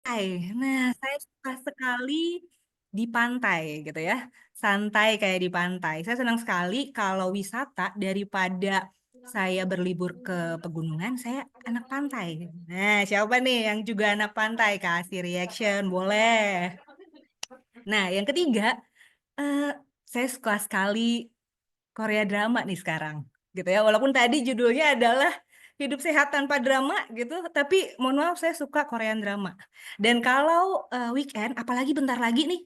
Nah, saya suka sekali di pantai gitu ya. Santai kayak di pantai. Saya senang sekali kalau wisata daripada saya berlibur ke pegunungan, saya anak pantai. Nah, siapa nih yang juga anak pantai? Kasih reaction, boleh. Nah, yang ketiga, eh, saya suka sekali Korea drama nih sekarang. Gitu ya. Walaupun tadi judulnya adalah Hidup Sehat Tanpa Drama gitu, tapi mohon maaf saya suka Korean drama. Dan kalau weekend, apalagi bentar lagi nih,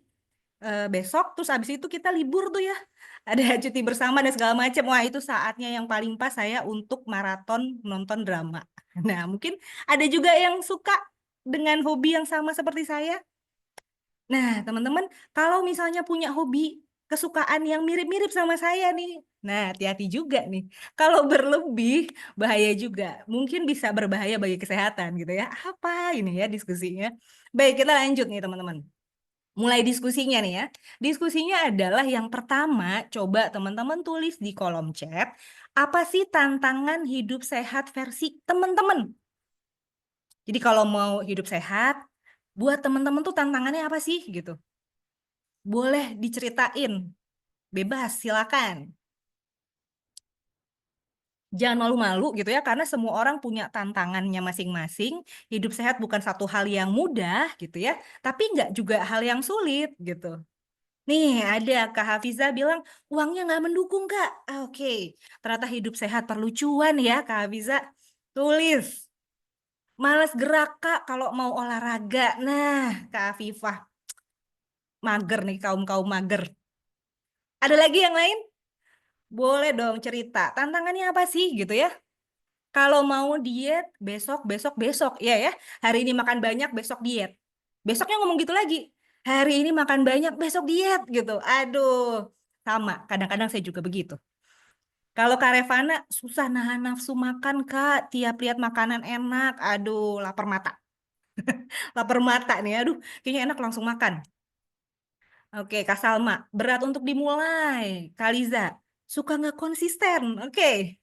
besok, terus abis itu kita libur tuh ya. Ada cuti bersama dan segala macam. Wah, itu saatnya yang paling pas saya untuk maraton nonton drama. Nah, mungkin ada juga yang suka dengan hobi yang sama seperti saya. Nah, teman-teman, kalau misalnya punya hobi kesukaan yang mirip-mirip sama saya nih, nah hati-hati juga nih. Kalau berlebih, bahaya juga. Mungkin bisa berbahaya bagi kesehatan gitu ya. Apa ini ya diskusinya? Baik, kita lanjut nih teman-teman. Mulai diskusinya nih ya. Diskusinya adalah yang pertama, coba teman-teman tulis di kolom chat, apa sih tantangan hidup sehat versi teman-teman? Jadi kalau mau hidup sehat, buat teman-teman tuh tantangannya apa sih gitu? Boleh diceritain, bebas, silakan. Jangan malu-malu gitu ya, karena semua orang punya tantangannya masing-masing. Hidup sehat bukan satu hal yang mudah gitu ya, tapi nggak juga hal yang sulit gitu. Nih ada Kak Hafiza bilang, uangnya nggak mendukung Kak. Ah, oke, ternyata hidup sehat perlu cuan ya Kak Hafiza. Tulis, males gerak Kak kalau mau olahraga. Nah Kak Afifah, mager nih kaum-kaum mager. Ada lagi yang lain? Boleh dong cerita. Tantangannya apa sih gitu ya? Kalau mau diet besok, besok, besok. Iya ya. Hari ini makan banyak, besok diet. Besoknya ngomong gitu lagi. Hari ini makan banyak, besok diet gitu. Aduh. Sama. Kadang-kadang saya juga begitu. Kalau Kak Revana susah nahan nafsu makan, Kak. Tiap lihat makanan enak. Aduh, lapar mata. Lapar mata nih. Aduh, kayaknya enak langsung makan. Oke, Kak Salma. Berat untuk dimulai. Kaliza. Suka nggak konsisten. Oke.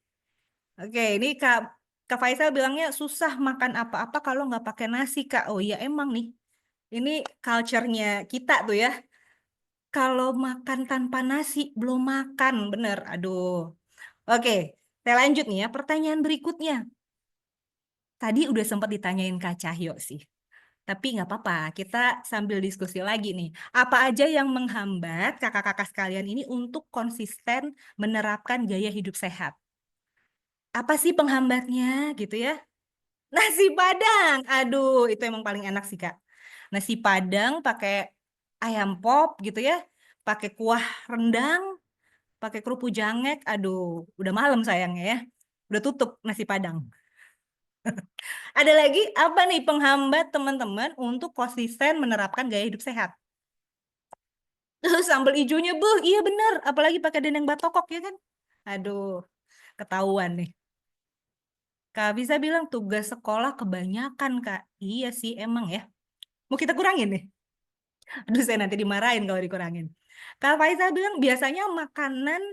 Oke, ini Kak Faisal bilangnya susah makan apa-apa kalau nggak pakai nasi, Kak. Oh iya, emang nih. Ini culture-nya kita tuh ya. Kalau makan tanpa nasi, belum makan. Bener, aduh. Oke, saya lanjut nih ya. Pertanyaan berikutnya. Tadi udah sempat ditanyain Kak Cahyo sih. Tapi nggak apa-apa, kita sambil diskusi lagi nih. Apa aja yang menghambat kakak-kakak sekalian ini untuk konsisten menerapkan gaya hidup sehat? Apa sih penghambatnya gitu ya? Nasi Padang. Aduh, itu emang paling enak sih, Kak. Nasi Padang pakai ayam pop gitu ya. Pakai kuah rendang, pakai kerupuk jangek. Aduh, udah malam sayangnya ya. Udah tutup nasi Padang. Ada lagi apa nih penghambat teman-teman untuk konsisten menerapkan gaya hidup sehat? Tuh, sambal ijonya, buh, iya bener. Apalagi pakai dendeng batokok ya kan? Aduh, ketahuan nih. Kak bisa bilang tugas sekolah kebanyakan, Kak. Iya sih, emang ya. Mau kita kurangin nih? Aduh, saya nanti dimarahin kalau dikurangin. Kak Faisal bilang biasanya makanan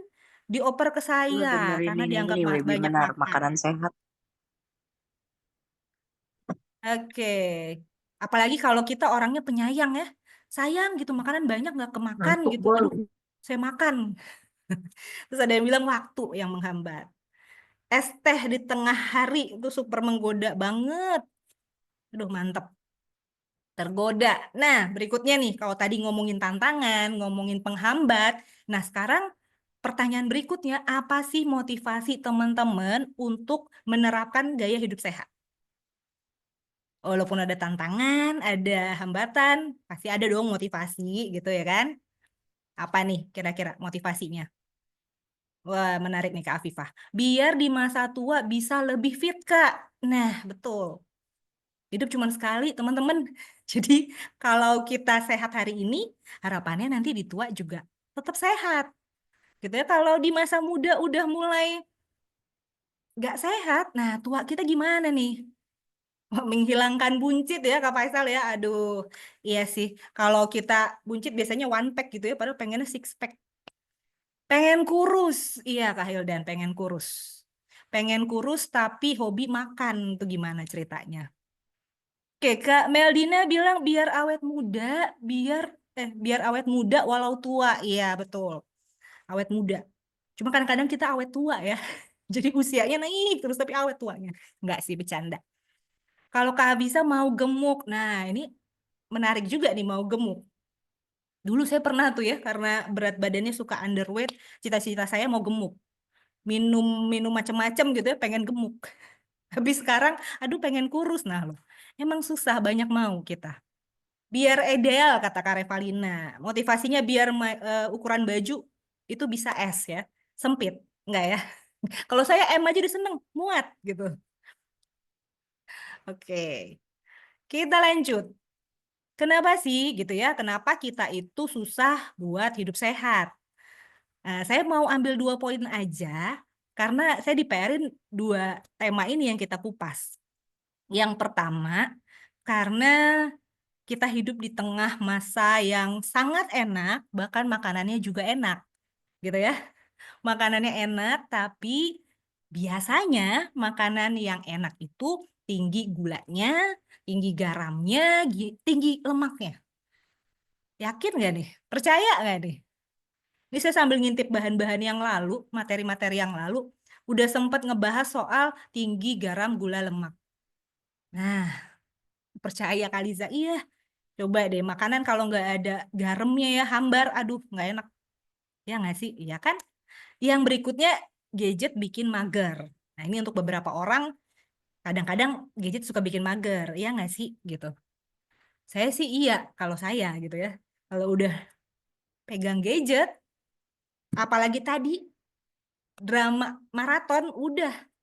dioper ke Lu saya dengerin karena dianggap ini banyak webinar makan. makanan sehat. Oke. Apalagi kalau kita orangnya penyayang ya. Sayang gitu, makanan banyak nggak kemakan Ngantuk gitu. gue. Aduh, saya makan. Terus ada yang bilang waktu yang menghambat. Es teh di tengah hari itu super menggoda banget. Aduh, mantep. Tergoda. Nah, berikutnya nih, kalau tadi ngomongin tantangan, ngomongin penghambat. Nah, sekarang pertanyaan berikutnya, apa sih motivasi teman-teman untuk menerapkan gaya hidup sehat? Walaupun ada tantangan, ada hambatan, pasti ada dong motivasi gitu ya kan? Apa nih kira-kira motivasinya? Wah, menarik nih Kak Afifah. Biar di masa tua bisa lebih fit, Kak. Nah, betul. Hidup cuma sekali, teman-teman. Jadi, kalau kita sehat hari ini, harapannya nanti di tua juga tetap sehat. Gitu ya. Kalau di masa muda udah mulai nggak sehat, nah tua kita gimana nih? Menghilangkan buncit ya Kak Faisal ya. Aduh, iya sih. Kalau kita buncit biasanya one pack gitu ya, padahal pengennya six pack. Pengen kurus. Iya Kak Hildan, pengen kurus. Pengen kurus tapi hobi makan. Itu gimana ceritanya? Oke, Kak Meldina bilang biar awet muda, biar biar awet muda walau tua. Iya, betul. Awet muda. Cuma kadang-kadang kita awet tua ya. Jadi usianya naik terus tapi awet tuanya. Enggak sih, bercanda. Kalau Kak bisa mau gemuk. Nah, ini menarik juga nih mau gemuk. Dulu saya pernah tuh ya karena berat badannya suka underweight, cita-cita saya mau gemuk. Minum minum macam-macam gitu ya pengen gemuk. Habis sekarang aduh pengen kurus. Nah, loh. Emang susah banyak mau kita. Biar ideal kata Kak Revalina. Motivasinya biar ukuran baju itu bisa S ya. Sempit. Enggak ya? Kalau saya M aja udah seneng, muat gitu. Oke. Kita lanjut. Kenapa sih gitu ya? Kenapa kita itu susah buat hidup sehat? Saya mau ambil 2 poin aja karena saya di-PR-in 2 tema ini yang kita kupas. Yang pertama, karena kita hidup di tengah masa yang sangat enak, bahkan makanannya juga enak, gitu ya. Makanannya enak, tapi biasanya makanan yang enak itu tinggi gulanya, tinggi garamnya, tinggi lemaknya. Yakin nggak nih? Percaya nggak nih? Ini saya sambil ngintip bahan-bahan yang lalu, materi-materi yang lalu, udah sempat ngebahas soal tinggi garam, gula, lemak. Nah, percaya Kaliza, iya. Coba deh, makanan kalau nggak ada garamnya ya hambar, aduh nggak enak. Ya nggak sih? Iya kan? Yang berikutnya, gadget bikin mager. Nah, ini untuk beberapa orang, kadang-kadang gadget suka bikin mager. Iya nggak sih? Gitu. Saya sih iya, kalau saya gitu ya. Kalau udah pegang gadget, apalagi tadi drama maraton, udah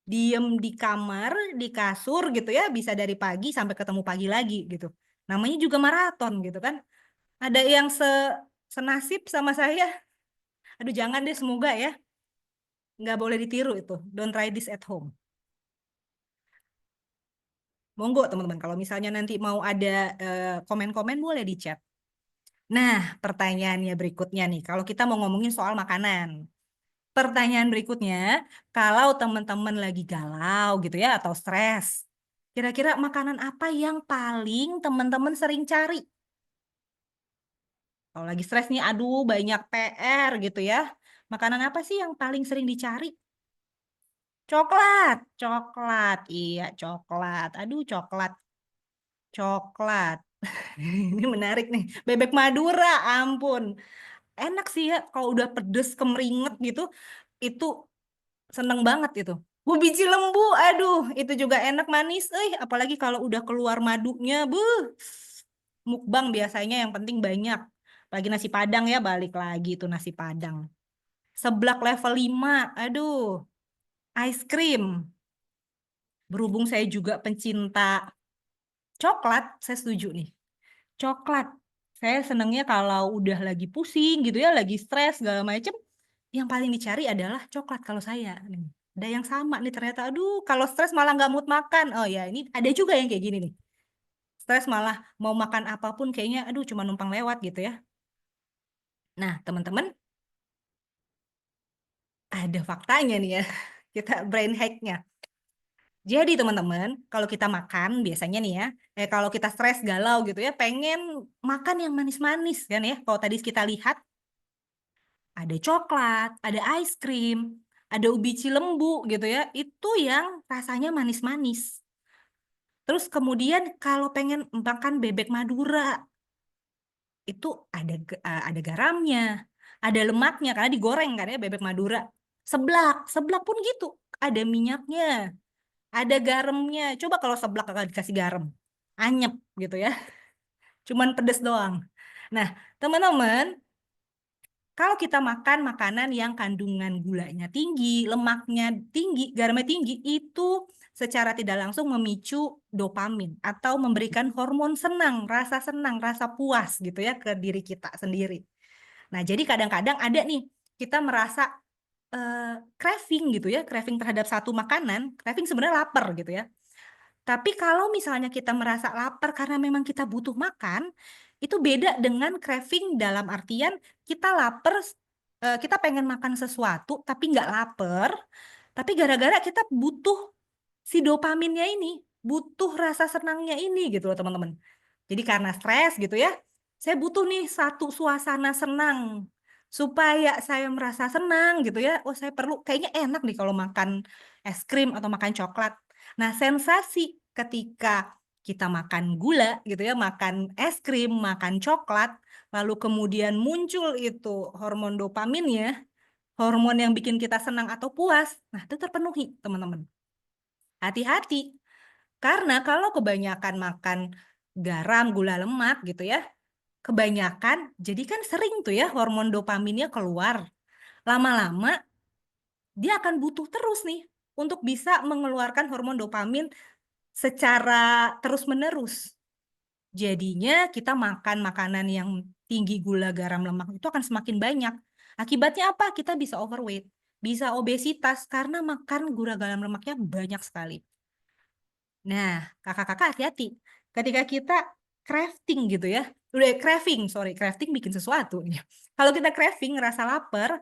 diem di kamar, di kasur gitu ya, bisa dari pagi sampai ketemu pagi lagi gitu. Namanya juga maraton gitu kan. Ada yang senasib sama saya. Aduh jangan deh, semoga ya. Nggak boleh ditiru itu. Don't try this at home. Monggo teman-teman, kalau misalnya nanti mau ada komen-komen boleh di chat. Nah, pertanyaannya berikutnya nih, kalau kita mau ngomongin soal makanan. Pertanyaan berikutnya, kalau teman-teman lagi galau gitu ya atau stres, kira-kira makanan apa yang paling teman-teman sering cari? Kalau lagi stres nih, aduh banyak PR gitu ya. Makanan apa sih yang paling sering dicari? Coklat, coklat. Iya, coklat. Aduh, coklat, coklat. Ini menarik nih. Bebek Madura, ampun. Enak sih ya kalau udah pedes kemeringet gitu. Itu seneng banget itu. Biji lembu, aduh, itu juga enak manis. Apalagi kalau udah keluar madunya, buh. Mukbang biasanya yang penting banyak. Lagi nasi Padang ya, balik lagi tuh nasi Padang. Seblak level 5, aduh, ice cream. Berhubung saya juga pencinta coklat, saya setuju nih. Coklat. Saya senengnya kalau udah lagi pusing gitu ya, lagi stres segala macem, yang paling dicari adalah coklat kalau saya. Nih, ada yang sama nih ternyata. Aduh, kalau stres malah nggak mood makan. Oh ya, ini ada juga yang kayak gini nih. Stres malah mau makan apapun kayaknya, aduh cuma numpang lewat gitu ya. Nah, teman-teman, ada faktanya nih ya. Kita brain hacknya. Jadi teman-teman, kalau kita makan biasanya nih ya, kalau kita stres galau gitu ya, pengen makan yang manis-manis kan ya. Kalau tadi kita lihat ada coklat, ada ice cream, ada ubi cilembu gitu ya. Itu yang rasanya manis-manis. Terus kemudian kalau pengen makan bebek Madura, itu ada garamnya, ada lemaknya karena digoreng kan ya bebek Madura. Seblak, seblak pun gitu, ada minyaknya, ada garamnya. Coba kalau seblak kakak dikasih garam, anyep gitu ya, cuman pedes doang. Nah, teman-teman, kalau kita makan makanan yang kandungan gulanya tinggi, lemaknya tinggi, garamnya tinggi, itu secara tidak langsung memicu dopamin atau memberikan hormon senang, rasa puas gitu ya ke diri kita sendiri. Nah, jadi kadang-kadang ada nih kita merasa eh, craving gitu ya, craving terhadap satu makanan, craving sebenarnya lapar gitu ya. Tapi kalau misalnya kita merasa lapar karena memang kita butuh makan, itu beda dengan craving dalam artian kita lapar, kita pengen makan sesuatu tapi nggak lapar, tapi gara-gara kita butuh si dopaminnya ini. butuh rasa senangnya ini gitu loh teman-teman. Jadi karena stres gitu ya, saya butuh nih satu suasana senang supaya saya merasa senang gitu ya. Oh, saya perlu kayaknya enak nih kalau makan es krim atau makan coklat. Nah, sensasi ketika kita makan gula gitu ya, makan es krim, makan coklat, lalu kemudian muncul itu hormon dopaminnya, hormon yang bikin kita senang atau puas. Nah, itu terpenuhi, teman-teman. Hati-hati, karena kalau kebanyakan makan garam, gula, lemak gitu ya, kebanyakan, jadi kan sering tuh ya hormon dopaminnya keluar. Lama-lama dia akan butuh terus nih untuk bisa mengeluarkan hormon dopamin secara terus-menerus. Jadinya kita makan makanan yang tinggi gula, garam, lemak itu akan semakin banyak. Akibatnya apa? Kita bisa overweight, bisa obesitas karena makan gula, garam, lemaknya banyak sekali. Nah, kakak-kakak hati-hati. Ketika kita crafting gitu ya, udah craving, sorry, crafting bikin sesuatu. Kalau kita craving, ngerasa lapar,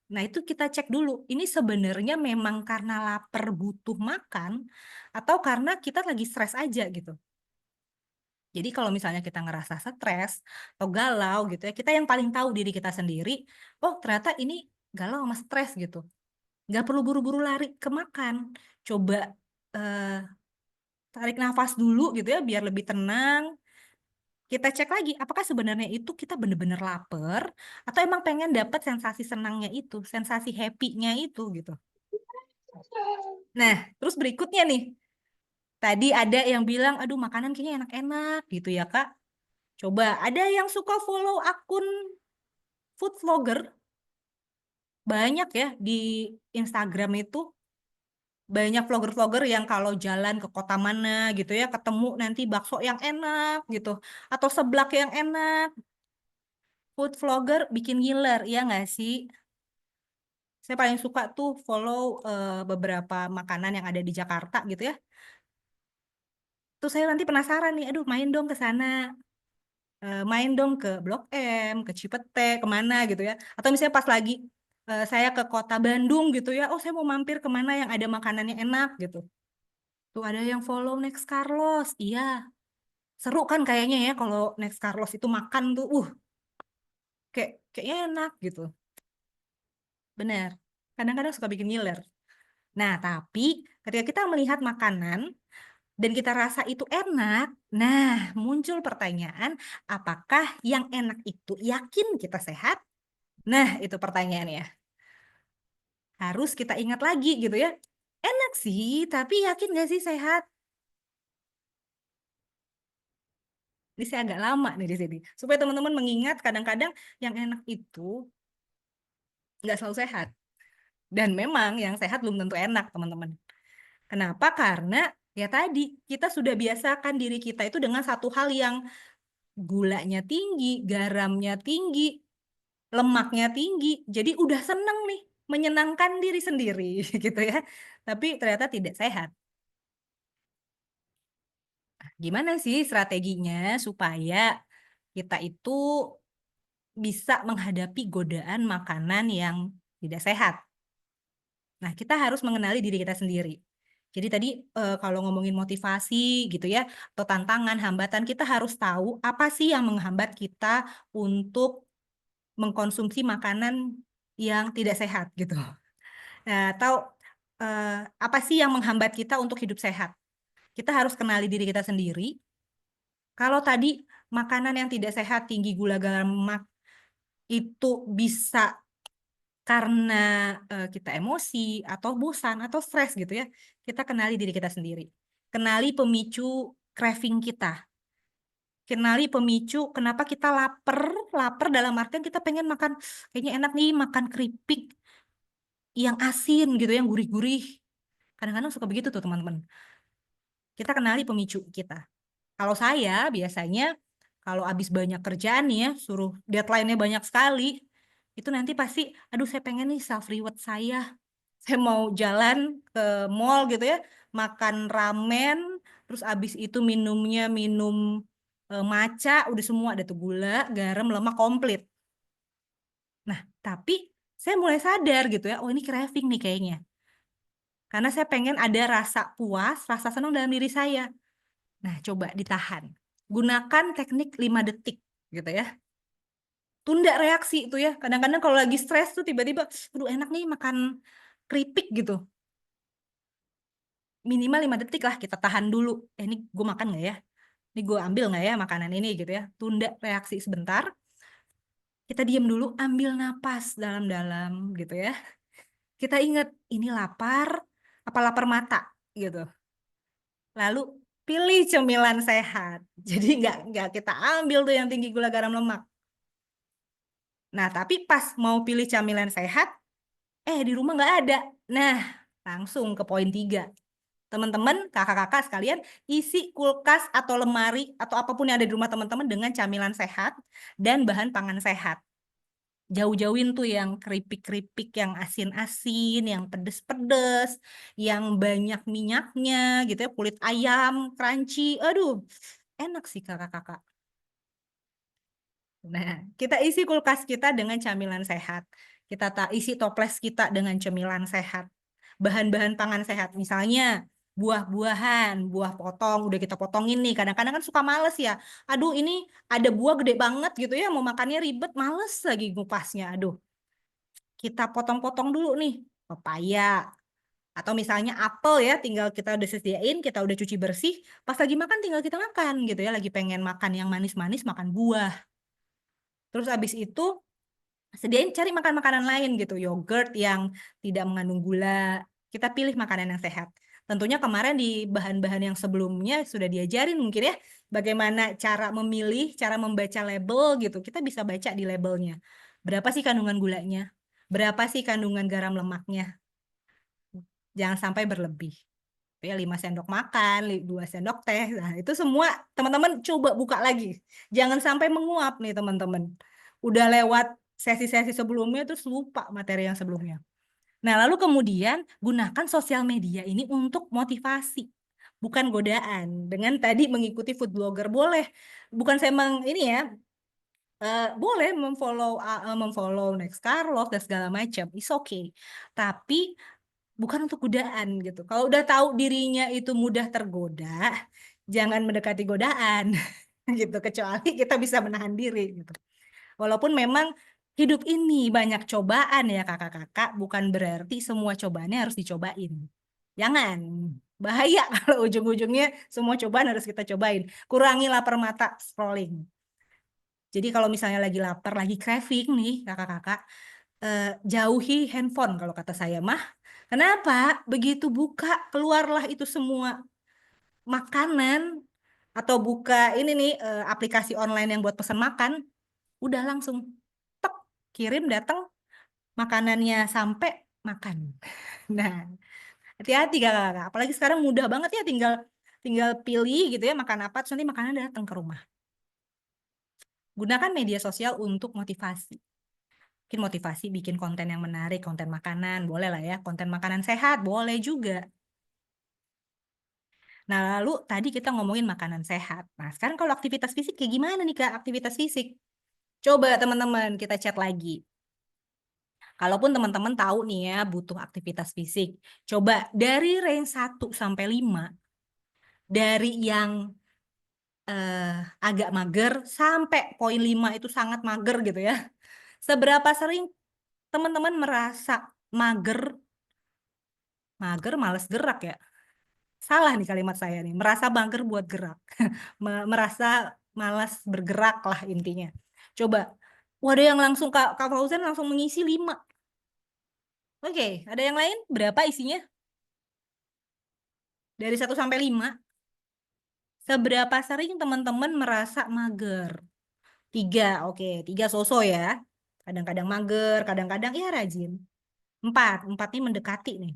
nah itu kita cek dulu. Ini sebenarnya memang karena lapar butuh makan, atau karena kita lagi stres aja gitu. Jadi kalau misalnya kita ngerasa stres atau galau gitu ya, kita yang paling tahu diri kita sendiri, oh ternyata ini galau sama stres gitu. Nggak perlu buru-buru lari ke makan. Coba eh, tarik nafas dulu gitu ya, biar lebih tenang. Kita cek lagi, apakah sebenarnya itu kita bener-bener lapar, atau emang pengen dapat sensasi senangnya itu, sensasi happy-nya itu gitu. Nah, terus berikutnya nih, tadi ada yang bilang, aduh makanan kayaknya enak-enak gitu ya Kak. Coba, ada yang suka follow akun food vlogger, banyak ya di Instagram itu, banyak vlogger-vlogger yang kalau jalan ke kota mana gitu ya, ketemu nanti bakso yang enak gitu, atau seblak yang enak. Food vlogger bikin ngiler, ya nggak sih? Saya paling suka tuh follow beberapa makanan yang ada di Jakarta gitu ya. Terus saya nanti penasaran nih, aduh main dong ke sana. Main dong ke Blok M, ke Cipete, kemana gitu ya. Atau misalnya pas lagi saya ke kota Bandung gitu ya, oh saya mau mampir kemana yang ada makanannya enak gitu. Tuh ada yang follow Next Carlos, iya. Seru kan kayaknya ya kalau Next Carlos itu makan tuh, kayaknya enak gitu. Bener. Kadang-kadang suka bikin ngiler. Nah, tapi ketika kita melihat makanan dan kita rasa itu enak, nah muncul pertanyaan, apakah yang enak itu yakin kita sehat? Nah, itu pertanyaannya. Harus kita ingat lagi gitu ya. Enak sih, tapi yakin gak sih sehat? Ini saya agak lama nih di sini. Supaya teman-teman mengingat kadang-kadang yang enak itu nggak selalu sehat. Dan memang yang sehat belum tentu enak, teman-teman. Kenapa? Karena ya tadi, kita sudah biasakan diri kita itu dengan satu hal yang gulanya tinggi, garamnya tinggi, lemaknya tinggi. Jadi udah seneng nih, menyenangkan diri sendiri gitu ya. Tapi ternyata tidak sehat. Gimana sih strateginya supaya kita itu bisa menghadapi godaan makanan yang tidak sehat? Nah, kita harus mengenali diri kita sendiri. Jadi tadi kalau ngomongin motivasi gitu ya, atau tantangan, hambatan, kita harus tahu apa sih yang menghambat kita untuk mengkonsumsi makanan yang tidak sehat gitu. Nah, atau eh, apa sih yang menghambat kita untuk hidup sehat? Kita harus kenali diri kita sendiri. Kalau tadi makanan yang tidak sehat, tinggi gula garam lemak, itu bisa karena kita emosi atau bosan atau stres gitu ya. Kita kenali diri kita sendiri. Kenali pemicu craving kita. Kenali pemicu kenapa kita lapar. Lapar dalam artian kita pengen makan, kayaknya enak nih makan keripik yang asin gitu, yang gurih-gurih. Kadang-kadang suka begitu tuh teman-teman. Kita kenali pemicu kita. Kalau saya biasanya kalau habis banyak kerjaan nih ya, suruh deadline-nya banyak sekali, itu nanti pasti, aduh saya pengen nih self reward saya. Saya mau jalan ke mall gitu ya, makan ramen, terus abis itu minumnya minum matcha, udah semua ada tuh gula, garam, lemak komplit. Nah, tapi saya mulai sadar gitu ya, oh ini craving nih kayaknya. Karena saya pengen ada rasa puas, rasa senang dalam diri saya. Nah, coba ditahan. Gunakan teknik 5 detik gitu ya. Tunda reaksi itu ya. Kadang-kadang kalau lagi stres tuh tiba-tiba, aduh enak nih makan keripik gitu. Minimal 5 detik lah kita tahan dulu. Ini gue makan nggak ya? Ini gue ambil nggak ya makanan ini gitu ya. Tunda reaksi sebentar. Kita diam dulu, ambil napas dalam-dalam gitu ya. Kita ingat, ini lapar, apa lapar mata gitu. Lalu pilih cemilan sehat. Jadi nggak kita ambil tuh yang tinggi gula garam lemak. Nah, tapi pas mau pilih camilan sehat, di rumah nggak ada. Nah, langsung ke poin 3. Teman-teman, kakak-kakak sekalian, isi kulkas atau lemari atau apapun yang ada di rumah teman-teman dengan camilan sehat dan bahan pangan sehat. Jauh-jauhin tuh yang keripik-keripik, yang asin-asin, yang pedes-pedes, yang banyak minyaknya gitu ya, kulit ayam, crunchy. Aduh, enak sih kakak-kakak. Nah, kita isi kulkas kita dengan camilan sehat. Kita isi toples kita dengan cemilan sehat. Bahan-bahan pangan sehat. Misalnya buah-buahan, buah potong, udah kita potongin nih. Kadang-kadang kan suka males ya. Aduh, ini ada buah gede banget gitu ya, mau makannya ribet, males lagi ngupasnya. Aduh, kita potong-potong dulu nih. Pepaya. Atau misalnya apel ya, tinggal kita udah sediain, kita udah cuci bersih. Pas lagi makan tinggal kita makan gitu ya. Lagi pengen makan yang manis-manis, makan buah. Terus abis itu sediain cari makan makanan lain gitu, yogurt yang tidak mengandung gula. Kita pilih makanan yang sehat. Tentunya kemarin di bahan-bahan yang sebelumnya sudah diajarin mungkin ya, bagaimana cara memilih, cara membaca label gitu. Kita bisa baca di labelnya. Berapa sih kandungan gulanya? Berapa sih kandungan garam lemaknya? Jangan sampai berlebih. Ya 5 sendok makan, 2 sendok teh. Nah, itu semua teman-teman coba buka lagi. Jangan sampai menguap nih teman-teman. Udah lewat sesi-sesi sebelumnya terus lupa materi yang sebelumnya. Nah, lalu kemudian gunakan sosial media ini untuk motivasi, bukan godaan. Dengan tadi mengikuti food blogger boleh. Bukan saya ini ya, boleh memfollow Next Carlos dan segala macam. It's okay. Tapi bukan untuk godaan gitu. Kalau udah tahu dirinya itu mudah tergoda, jangan mendekati godaan gitu. Kecuali kita bisa menahan diri gitu. Walaupun memang hidup ini banyak cobaan ya kakak-kakak, bukan berarti semua cobaannya harus dicobain. Jangan. Bahaya kalau ujung-ujungnya semua cobaan harus kita cobain. Kurangi lapar mata scrolling. Jadi kalau misalnya lagi lapar, lagi craving nih kakak-kakak, jauhi handphone kalau kata saya mah. Kenapa? Begitu buka, keluarlah itu semua makanan atau buka ini nih aplikasi online yang buat pesan makan, udah langsung tek, kirim datang makanannya sampai makan. Nah, hati-hati kakak-kakak. Apalagi sekarang mudah banget ya, tinggal tinggal pilih gitu ya makan apa, terus nanti makanan datang ke rumah. Gunakan media sosial untuk motivasi. Mungkin motivasi bikin konten yang menarik, konten makanan, boleh lah ya. Konten makanan sehat, boleh juga. Nah, lalu tadi kita ngomongin makanan sehat. Nah, sekarang kalau aktivitas fisik kayak gimana nih Kak, aktivitas fisik? Coba teman-teman kita chat lagi. Kalaupun teman-teman tahu nih ya butuh aktivitas fisik, coba dari range 1 sampai 5, dari yang eh, agak mager sampai poin 5 itu sangat mager gitu ya. Seberapa sering teman-teman merasa mager, mager males gerak ya? Salah nih kalimat saya nih, merasa mager buat gerak. Merasa malas bergerak lah intinya. Coba, ada yang langsung Kak Fauzan langsung mengisi 5. Oke, ada yang lain? Berapa isinya? Dari 1 sampai 5. Seberapa sering teman-teman merasa mager? 3, oke. 3 so-so ya. Kadang-kadang mager, kadang-kadang ya rajin. 4, 4 nih mendekati nih.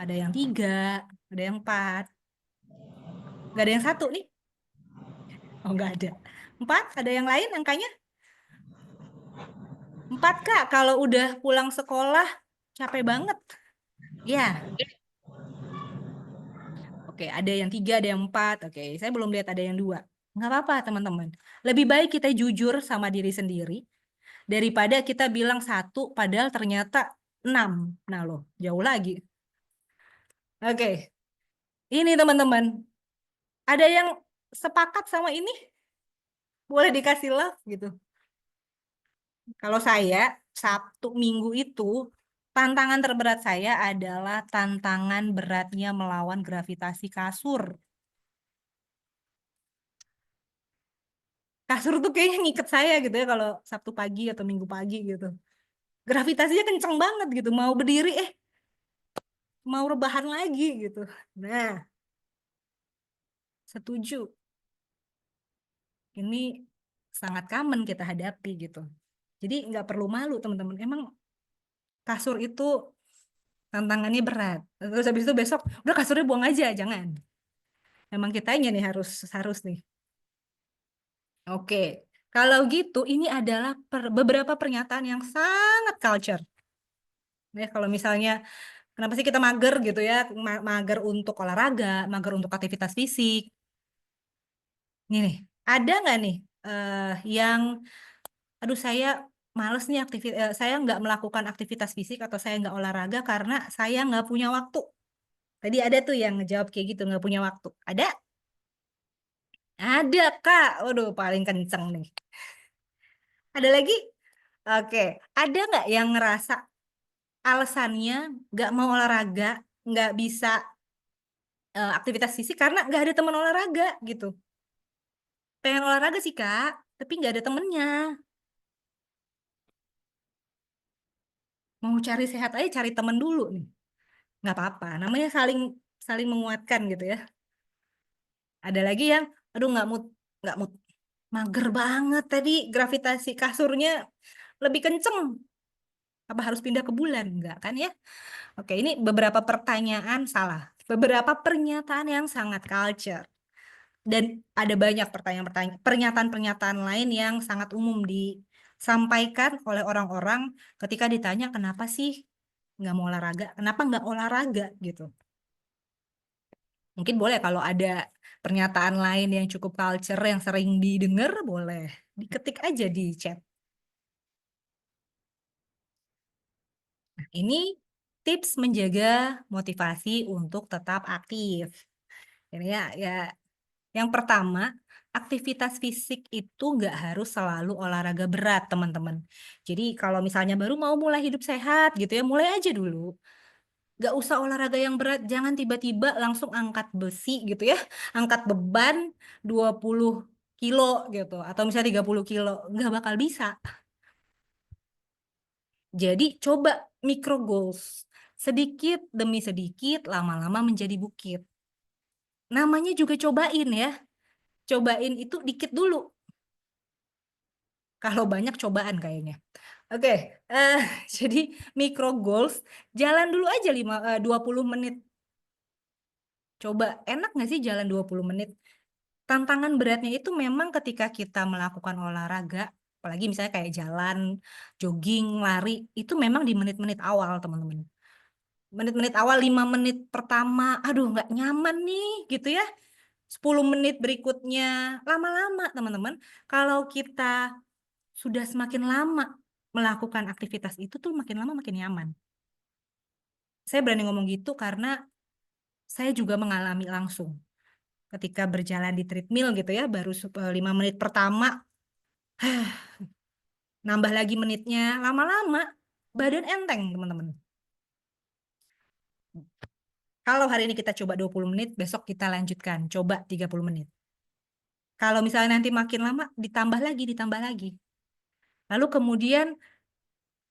Ada yang 3, ada yang 4. Gak ada yang 1 nih. Oh, nggak ada. 4, ada yang lain angkanya? 4 Kak, kalau udah pulang sekolah capek banget. Ya, oke. Ada yang 3, ada yang 4. Oke, saya belum lihat ada yang 2. Nggak apa-apa teman-teman. Lebih baik kita jujur sama diri sendiri daripada kita bilang 1 padahal ternyata 6. Nah loh, jauh lagi. Oke, ini teman-teman. Ada yang sepakat sama ini? Boleh dikasih love gitu. Kalau saya, Sabtu Minggu itu, tantangan terberat saya adalah tantangan beratnya melawan gravitasi kasur. Kasur tuh kayaknya ngiket saya gitu ya kalau Sabtu pagi atau Minggu pagi gitu. Gravitasinya kenceng banget gitu. Mau berdiri, mau rebahan lagi gitu. Nah, setuju. Ini sangat common kita hadapi gitu. Jadi nggak perlu malu teman-teman. Emang kasur itu tantangannya berat. Terus habis itu besok, udah kasurnya buang aja, jangan. Emang kitanya nih harus harus nih. Oke, kalau gitu ini adalah beberapa pernyataan yang sangat culture. Ya, kalau misalnya kenapa sih kita mager gitu ya, mager untuk olahraga, mager untuk aktivitas fisik. Ini nih, ada nggak nih yang, aduh saya males nih saya nggak melakukan aktivitas fisik atau saya nggak olahraga karena saya nggak punya waktu. Tadi ada tuh yang ngejawab kayak gitu, nggak punya waktu. Ada? Ada, Kak. Waduh, paling kenceng nih. Ada lagi? Oke. Ada nggak yang ngerasa alasannya nggak mau olahraga, nggak bisa aktivitas fisik karena nggak ada teman olahraga gitu? Pengen olahraga sih, Kak, tapi nggak ada temennya. Mau cari sehat aja cari temen dulu nih. Nggak apa-apa. Namanya saling saling menguatkan gitu ya. Ada lagi yang, aduh nggak mood, mager banget tadi gravitasi kasurnya lebih kenceng. Apa harus pindah ke bulan? Enggak kan ya? Oke, ini beberapa pertanyaan salah. Beberapa pernyataan yang sangat culture. Dan ada banyak pernyataan-pernyataan lain yang sangat umum disampaikan oleh orang-orang ketika ditanya kenapa sih nggak mau olahraga, kenapa nggak olahraga gitu. Mungkin boleh kalau ada pernyataan lain yang cukup culture yang sering didengar, boleh diketik aja di chat. Nah, ini tips menjaga motivasi untuk tetap aktif. Ini ya, yang pertama, aktivitas fisik itu nggak harus selalu olahraga berat, teman-teman. Jadi kalau misalnya baru mau mulai hidup sehat gitu ya, mulai aja dulu. Nggak usah olahraga yang berat, jangan tiba-tiba langsung angkat besi gitu ya, angkat beban 20 kilo gitu, atau misalnya 30 kilo, nggak bakal bisa. Jadi coba micro goals, sedikit demi sedikit, lama-lama menjadi bukit. Namanya juga cobain ya, cobain itu dikit dulu. Kalau banyak cobaan kayaknya. Oke, eh, jadi micro goals, jalan dulu aja 20 menit. Coba, enak nggak sih jalan 20 menit? Tantangan beratnya itu memang ketika kita melakukan olahraga, apalagi misalnya kayak jalan, jogging, lari, itu memang di menit-menit awal, teman-teman. Menit-menit awal, 5 menit pertama, aduh nggak nyaman nih, gitu ya. 10 menit berikutnya, lama-lama, teman-teman. Kalau kita sudah semakin lama melakukan aktivitas itu tuh makin lama makin nyaman. Saya berani ngomong gitu karena saya juga mengalami langsung ketika berjalan di treadmill gitu ya, baru 5 menit pertama, nambah lagi menitnya, lama-lama badan enteng, teman-teman. Kalau hari ini kita coba 20 menit, besok kita lanjutkan, coba 30 menit. Kalau misalnya nanti makin lama, ditambah lagi, ditambah lagi. Lalu kemudian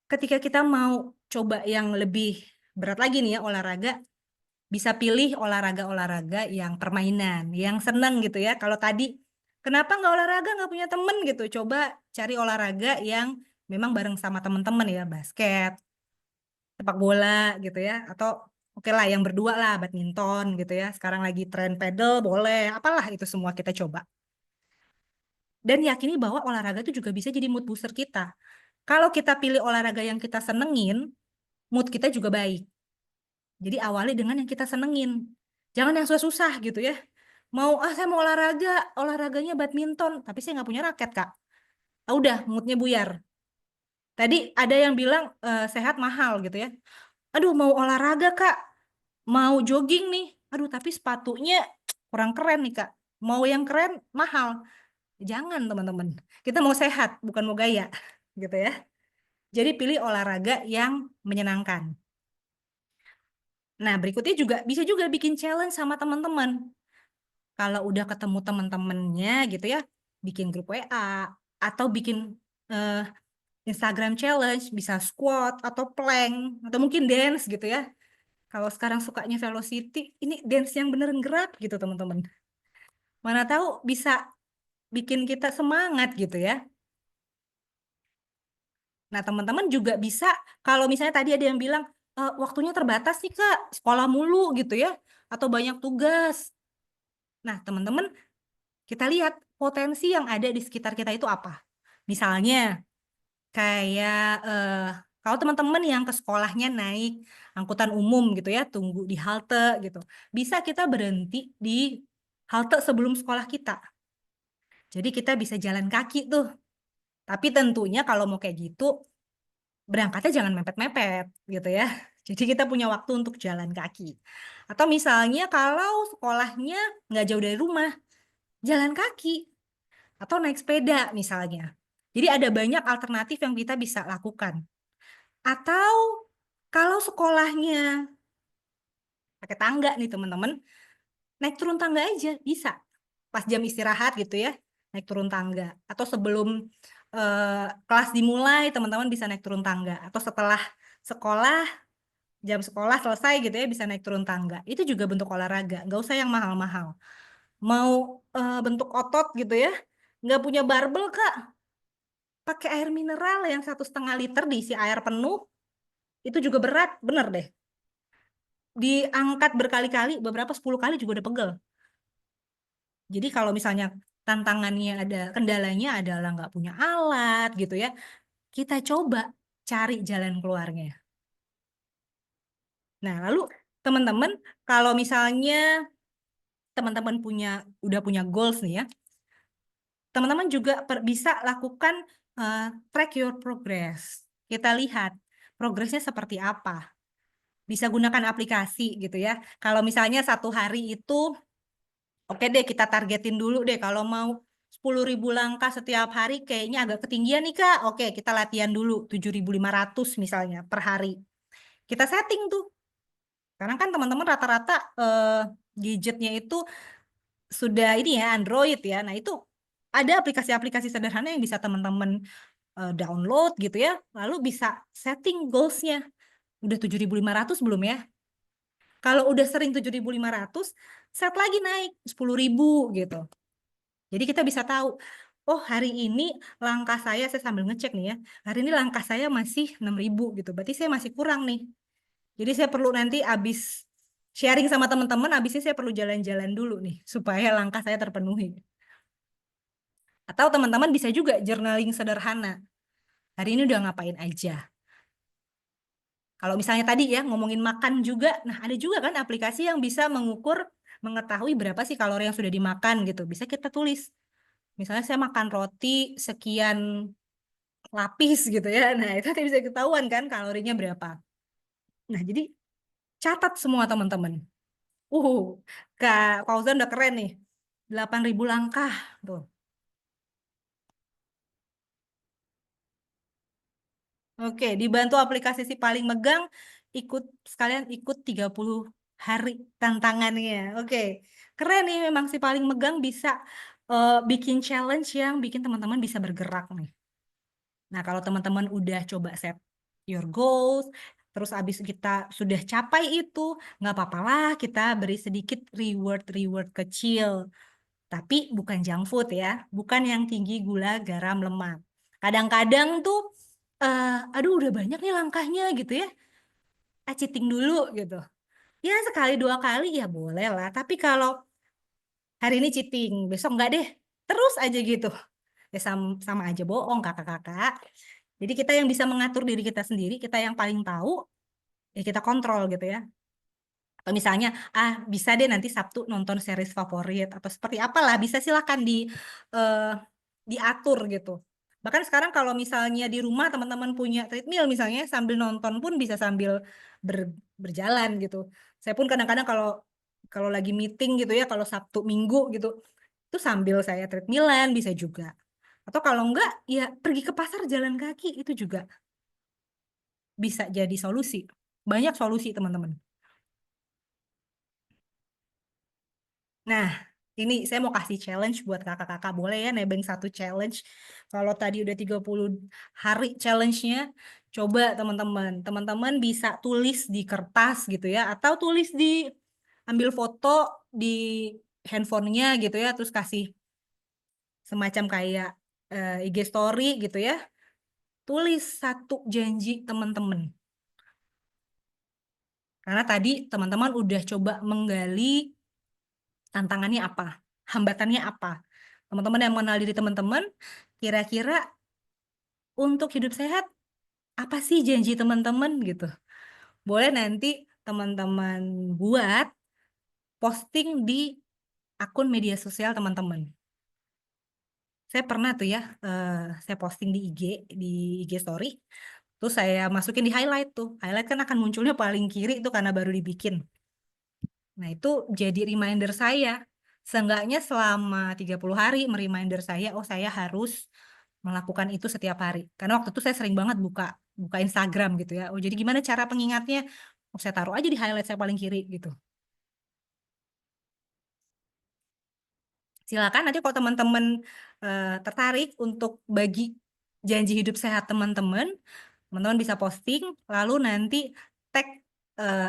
ketika kita mau coba yang lebih berat lagi nih ya, olahraga, bisa pilih olahraga-olahraga yang permainan, yang senang gitu ya. Kalau tadi, kenapa nggak olahraga, nggak punya temen gitu? Coba cari olahraga yang memang bareng sama teman-teman ya, basket, sepak bola gitu ya. Atau oke lah, yang berdua lah, badminton gitu ya. Sekarang lagi tren pedal, boleh. Apalah itu semua kita coba. Dan yakini bahwa olahraga itu juga bisa jadi mood booster kita. Kalau kita pilih olahraga yang kita senengin, mood kita juga baik. Jadi awali dengan yang kita senengin. Jangan yang susah-susah gitu ya. Saya mau olahraga, olahraganya badminton, tapi saya nggak punya raket, Kak. Ah, udah, moodnya buyar. Tadi ada yang bilang sehat mahal gitu ya. Aduh, mau olahraga Kak, mau jogging nih. Aduh, tapi sepatunya kurang keren nih Kak. Mau yang keren mahal. Jangan teman-teman. Kita mau sehat, bukan mau gaya, gitu ya. Jadi pilih olahraga yang menyenangkan. Nah, berikutnya juga bisa juga bikin challenge sama teman-teman. Kalau udah ketemu teman-temannya gitu ya, bikin grup WA atau bikin eh, Instagram challenge, bisa squat atau plank atau mungkin dance gitu ya. Kalau sekarang sukanya velocity, ini dance yang beneran gerak gitu teman-teman. Mana tahu bisa bikin kita semangat gitu ya. Nah, teman-teman juga bisa kalau misalnya tadi ada yang bilang waktunya terbatas sih Kak, sekolah mulu gitu ya atau banyak tugas. Nah, teman-teman kita lihat potensi yang ada di sekitar kita itu apa. Misalnya kayak kalau teman-teman yang ke sekolahnya naik angkutan umum gitu ya, tunggu di halte gitu. Bisa kita berhenti di halte sebelum sekolah kita. Jadi kita bisa jalan kaki tuh. Tapi tentunya kalau mau kayak gitu, berangkatnya jangan mepet-mepet gitu ya. Jadi kita punya waktu untuk jalan kaki. Atau misalnya kalau sekolahnya nggak jauh dari rumah, jalan kaki atau naik sepeda misalnya. Jadi ada banyak alternatif yang kita bisa lakukan. Atau kalau sekolahnya pakai tangga nih teman-teman, naik turun tangga aja bisa. Pas jam istirahat gitu ya, naik turun tangga. Atau sebelum kelas dimulai, teman-teman bisa naik turun tangga. Atau setelah sekolah, jam sekolah selesai gitu ya, bisa naik turun tangga. Itu juga bentuk olahraga, nggak usah yang mahal-mahal. Mau bentuk otot gitu ya, nggak punya barbel Kak, pakai air mineral yang 1,5 liter diisi air penuh, itu juga berat, bener deh. Diangkat berkali-kali, beberapa 10 kali juga udah pegel. Jadi kalau misalnya tantangannya ada, kendalanya adalah nggak punya alat gitu ya, kita coba cari jalan keluarnya. Nah, lalu teman-teman, kalau misalnya teman-teman udah punya goals nih ya, teman-teman juga bisa lakukan eh, track your progress. Kita lihat progresnya seperti apa. Bisa gunakan aplikasi gitu ya. Kalau misalnya satu hari itu, oke deh kita targetin dulu deh. Kalau mau 10.000 langkah setiap hari kayaknya agak ketinggian nih Kak. Oke, kita latihan dulu 7.500 misalnya per hari. Kita setting tuh. Karena kan teman-teman rata-rata gadgetnya itu sudah ini ya Android ya. Nah, itu ada aplikasi-aplikasi sederhana yang bisa teman-teman download gitu ya. Lalu bisa setting goals-nya. Udah 7.500 belum ya? Kalau udah sering 7.500, set lagi naik 10.000 gitu. Jadi kita bisa tahu, oh hari ini langkah saya sambil ngecek nih ya, hari ini langkah saya masih 6.000 gitu. Berarti saya masih kurang nih. Jadi saya perlu nanti habis sharing sama teman-teman, habisnya saya perlu jalan-jalan dulu nih, supaya langkah saya terpenuhi. Atau teman-teman bisa juga journaling sederhana. Hari ini udah ngapain aja. Kalau misalnya tadi ya ngomongin makan juga, nah ada juga kan aplikasi yang bisa mengukur, mengetahui berapa sih kalori yang sudah dimakan gitu. Bisa kita tulis. Misalnya saya makan roti sekian lapis gitu ya. Nah, itu nanti bisa ketahuan kan kalorinya berapa. Nah, jadi catat semua teman-teman. Uh, Kak Fauzan udah keren nih. 8.000 langkah tuh. Oke, dibantu aplikasi si paling megang, sekalian ikut 30 hari tantangannya. Oke, keren nih memang si paling megang bisa bikin challenge yang bikin teman-teman bisa bergerak nih. Nah, kalau teman-teman udah coba set your goals, terus abis kita sudah capai itu, nggak apa-apa lah kita beri sedikit reward kecil. Tapi bukan junk food ya, bukan yang tinggi gula, garam, lemak. Kadang-kadang tuh, aduh udah banyak nih langkahnya gitu ya, cheating dulu gitu. Ya sekali dua kali ya boleh lah, tapi kalau hari ini cheating, besok nggak deh, terus aja gitu. Ya sama aja bohong kakak-kakak. Jadi kita yang bisa mengatur diri kita sendiri, kita yang paling tahu, ya kita kontrol gitu ya. Atau misalnya, bisa deh nanti Sabtu nonton series favorit atau seperti apalah, bisa silakan eh, diatur gitu. Bahkan sekarang kalau misalnya di rumah teman-teman punya treadmill misalnya sambil nonton pun bisa sambil berjalan gitu. Saya pun kadang-kadang kalau kalau lagi meeting gitu ya, kalau Sabtu Minggu gitu, itu sambil saya treadmillan bisa juga. Atau kalau enggak ya pergi ke pasar jalan kaki itu juga bisa jadi solusi. Banyak solusi teman-teman. Nah, ini saya mau kasih challenge buat kakak-kakak. Boleh ya nebeng satu challenge. Kalau tadi udah 30 hari challenge-nya, coba teman-teman. Teman-teman bisa tulis di kertas gitu ya. Atau tulis di, ambil foto di handphonenya gitu ya. Terus kasih semacam kayak IG story gitu ya. Tulis satu janji teman-teman. Karena tadi teman-teman udah coba menggali tantangannya apa, hambatannya apa. Teman-teman yang mengenal diri teman-teman, kira-kira untuk hidup sehat, apa sih janji teman-teman gitu. Boleh nanti teman-teman buat posting di akun media sosial teman-teman. Saya pernah tuh ya, saya posting di IG, di IG story, terus saya masukin di highlight tuh. Highlight kan akan munculnya paling kiri itu karena baru dibikin. Nah, itu jadi reminder saya. Seenggaknya selama 30 hari mereminder saya, oh saya harus melakukan itu setiap hari. Karena waktu itu saya sering banget buka buka Instagram gitu ya. Oh, jadi gimana cara pengingatnya? Oh, saya taruh aja di highlight saya paling kiri gitu. Silakan nanti kalau teman-teman tertarik untuk bagi janji hidup sehat teman-teman, teman-teman bisa posting, lalu nanti tag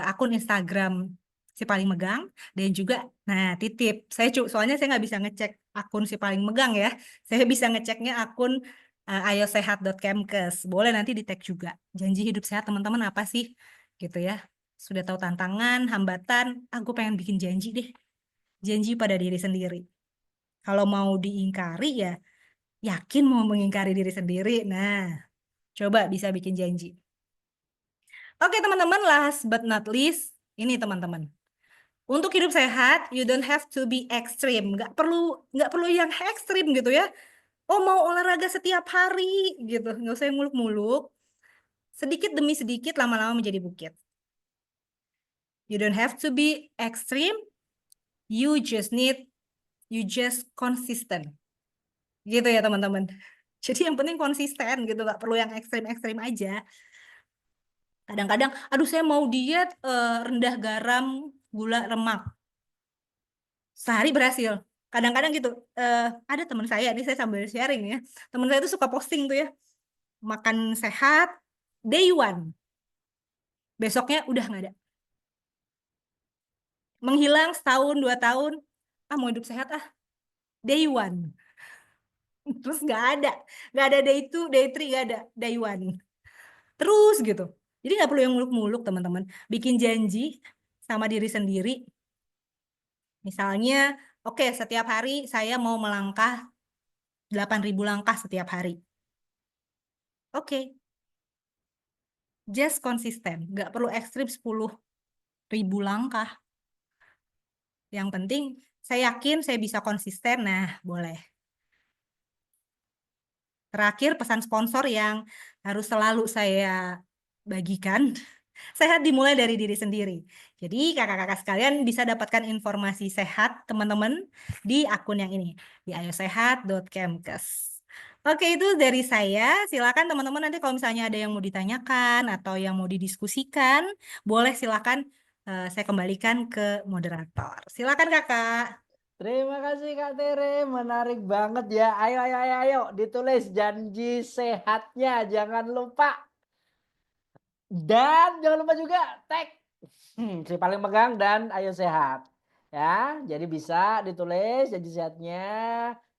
akun Instagram si paling megang dan juga, nah titip, soalnya saya nggak bisa ngecek akun si paling megang ya, saya bisa ngeceknya akun ayosehat.kemkes. Boleh nanti di tag juga. Janji hidup sehat teman-teman apa sih, gitu ya? Sudah tahu tantangan, hambatan, aku pengen bikin janji deh, janji pada diri sendiri. Kalau mau diingkari ya yakin mau mengingkari diri sendiri. Nah, coba bisa bikin janji. Oke teman-teman, last but not least, ini teman-teman. Untuk hidup sehat, you don't have to be extreme. Nggak perlu yang ekstrim gitu ya. Oh mau olahraga setiap hari gitu, nggak usah yang muluk-muluk. Sedikit demi sedikit lama-lama menjadi bukit. You don't have to be extreme. You just consistent. Gitu ya teman-teman. Jadi yang penting konsisten gitu, nggak perlu yang ekstrim-ekstrim aja. Kadang-kadang, aduh saya mau diet rendah garam, gula, lemak. Sehari berhasil. Kadang-kadang gitu, eh, ada teman saya, ini saya sambil sharing ya. Teman saya tuh suka posting tuh ya, makan sehat, day one. Besoknya udah nggak ada. Menghilang setahun, 2 tahun, ah mau hidup sehat ah, day one. Terus nggak ada day two, day three, nggak ada, day one. Terus gitu. Jadi nggak perlu yang muluk-muluk teman-teman. Bikin janji sama diri sendiri. Misalnya, oke, setiap hari saya mau melangkah 8.000 langkah setiap hari. Oke, just konsisten. Nggak perlu ekstrim 10.000 langkah. Yang penting, saya yakin saya bisa konsisten. Nah, boleh. Terakhir, pesan sponsor yang harus selalu saya bagikan. Sehat dimulai dari diri sendiri. Jadi kakak-kakak sekalian bisa dapatkan informasi sehat teman-teman di akun yang ini, di ayosehat.kemkes. Oke, itu dari saya. Silakan teman-teman nanti kalau misalnya ada yang mau ditanyakan atau yang mau didiskusikan, boleh silakan saya kembalikan ke moderator. Silakan kakak. Terima kasih Kak Tere, menarik banget ya. Ayo, ayo, ayo, ayo, ditulis janji sehatnya, jangan lupa. Dan jangan lupa juga tag si paling megang dan ayo sehat. Ya, jadi bisa ditulis janji sehatnya.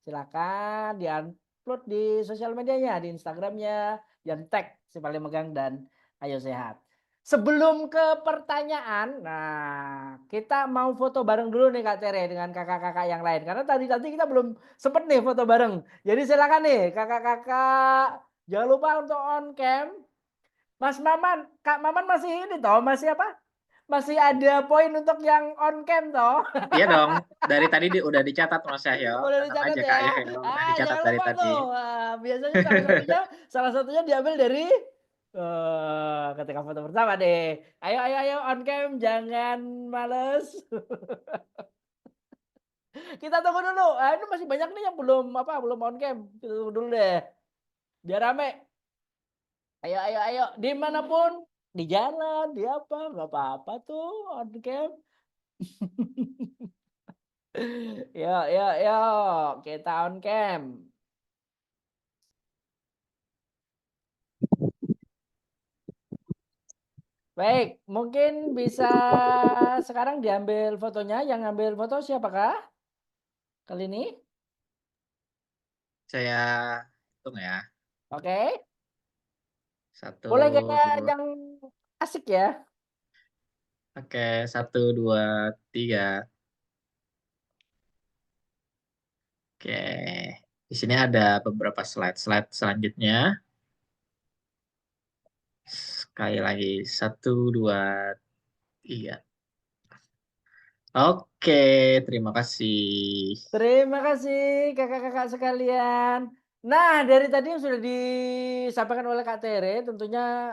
Silakan di-upload di sosial medianya, di Instagramnya, dan tag si paling megang dan ayo sehat. Sebelum ke pertanyaan, nah kita mau foto bareng dulu nih Kak Tere dengan kakak-kakak yang lain. Karena tadi kita belum sempet nih foto bareng. Jadi silakan nih kakak-kakak, jangan lupa untuk on cam. Mas Maman, Kak Maman masih ini toh, masih apa? masih ada poin untuk yang on cam toh. Iya dong, dari tadi udah dicatat Mas Cahyo, Udah tenang dicatat aja ya. Kak Yahyo, udah dicatat Jangan dari lupa tadi. tuh. Biasanya salah satunya diambil dari ketika foto pertama deh. Ayo ayo ayo on cam jangan males. Kita tunggu dulu. Ini masih banyak nih yang belum on cam. Kita tunggu dulu deh. Biar rame. Ayo ayo ayo dimanapun, di jalan, di apa, nggak apa-apa tuh on cam. Yuk yuk yuk, kita on cam. Baik, mungkin bisa sekarang diambil fotonya, yang ngambil foto siapakah kali ini? Saya hitung ya, Oke, 1, boleh gaya 2, yang asik ya? oke, 1, 2, 3. Oke, di sini ada beberapa slide selanjutnya. Sekali lagi, 1, 2, 3. Oke, terima kasih. Terima kasih kakak-kakak sekalian. Nah, dari tadi yang sudah disampaikan oleh Kak Tere tentunya,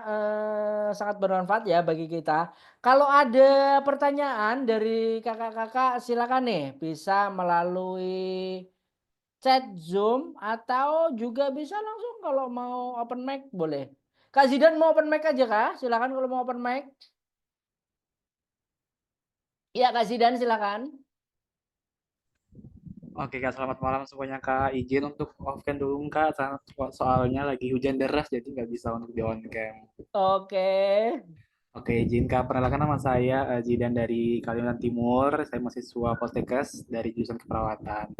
sangat bermanfaat ya bagi kita. Kalau ada pertanyaan dari kakak-kakak silakan nih bisa melalui chat Zoom atau juga bisa langsung kalau mau open mic boleh. Kak Zidan mau open mic aja Kak? Silakan kalau mau open mic. Iya Kak Zidan silakan. Oke Kak, selamat malam semuanya Kak. Izin untuk off cam dulu Kak, soalnya lagi hujan deras jadi nggak bisa untuk di on cam. Oke. Oke, izin Kak, perkenalkan nama saya Jidan dari Kalimantan Timur. Saya mahasiswa Poltekkes dari jurusan keperawatan.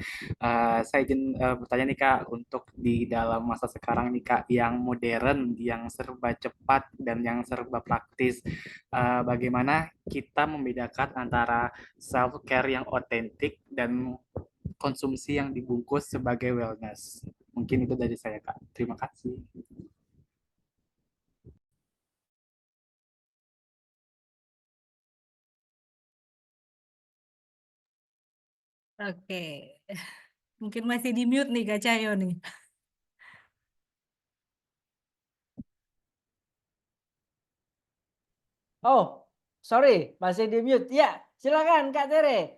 Saya izin bertanya nih Kak, untuk di dalam masa sekarang nih Kak, yang modern, yang serba cepat dan yang serba praktis, bagaimana kita membedakan antara self care yang otentik dan konsumsi yang dibungkus sebagai wellness. Mungkin itu dari saya, Kak. Terima kasih. Oke. Mungkin masih di mute nih Kak Cahyo nih. Oh, sorry masih di mute. Ya, silakan Kak Tere.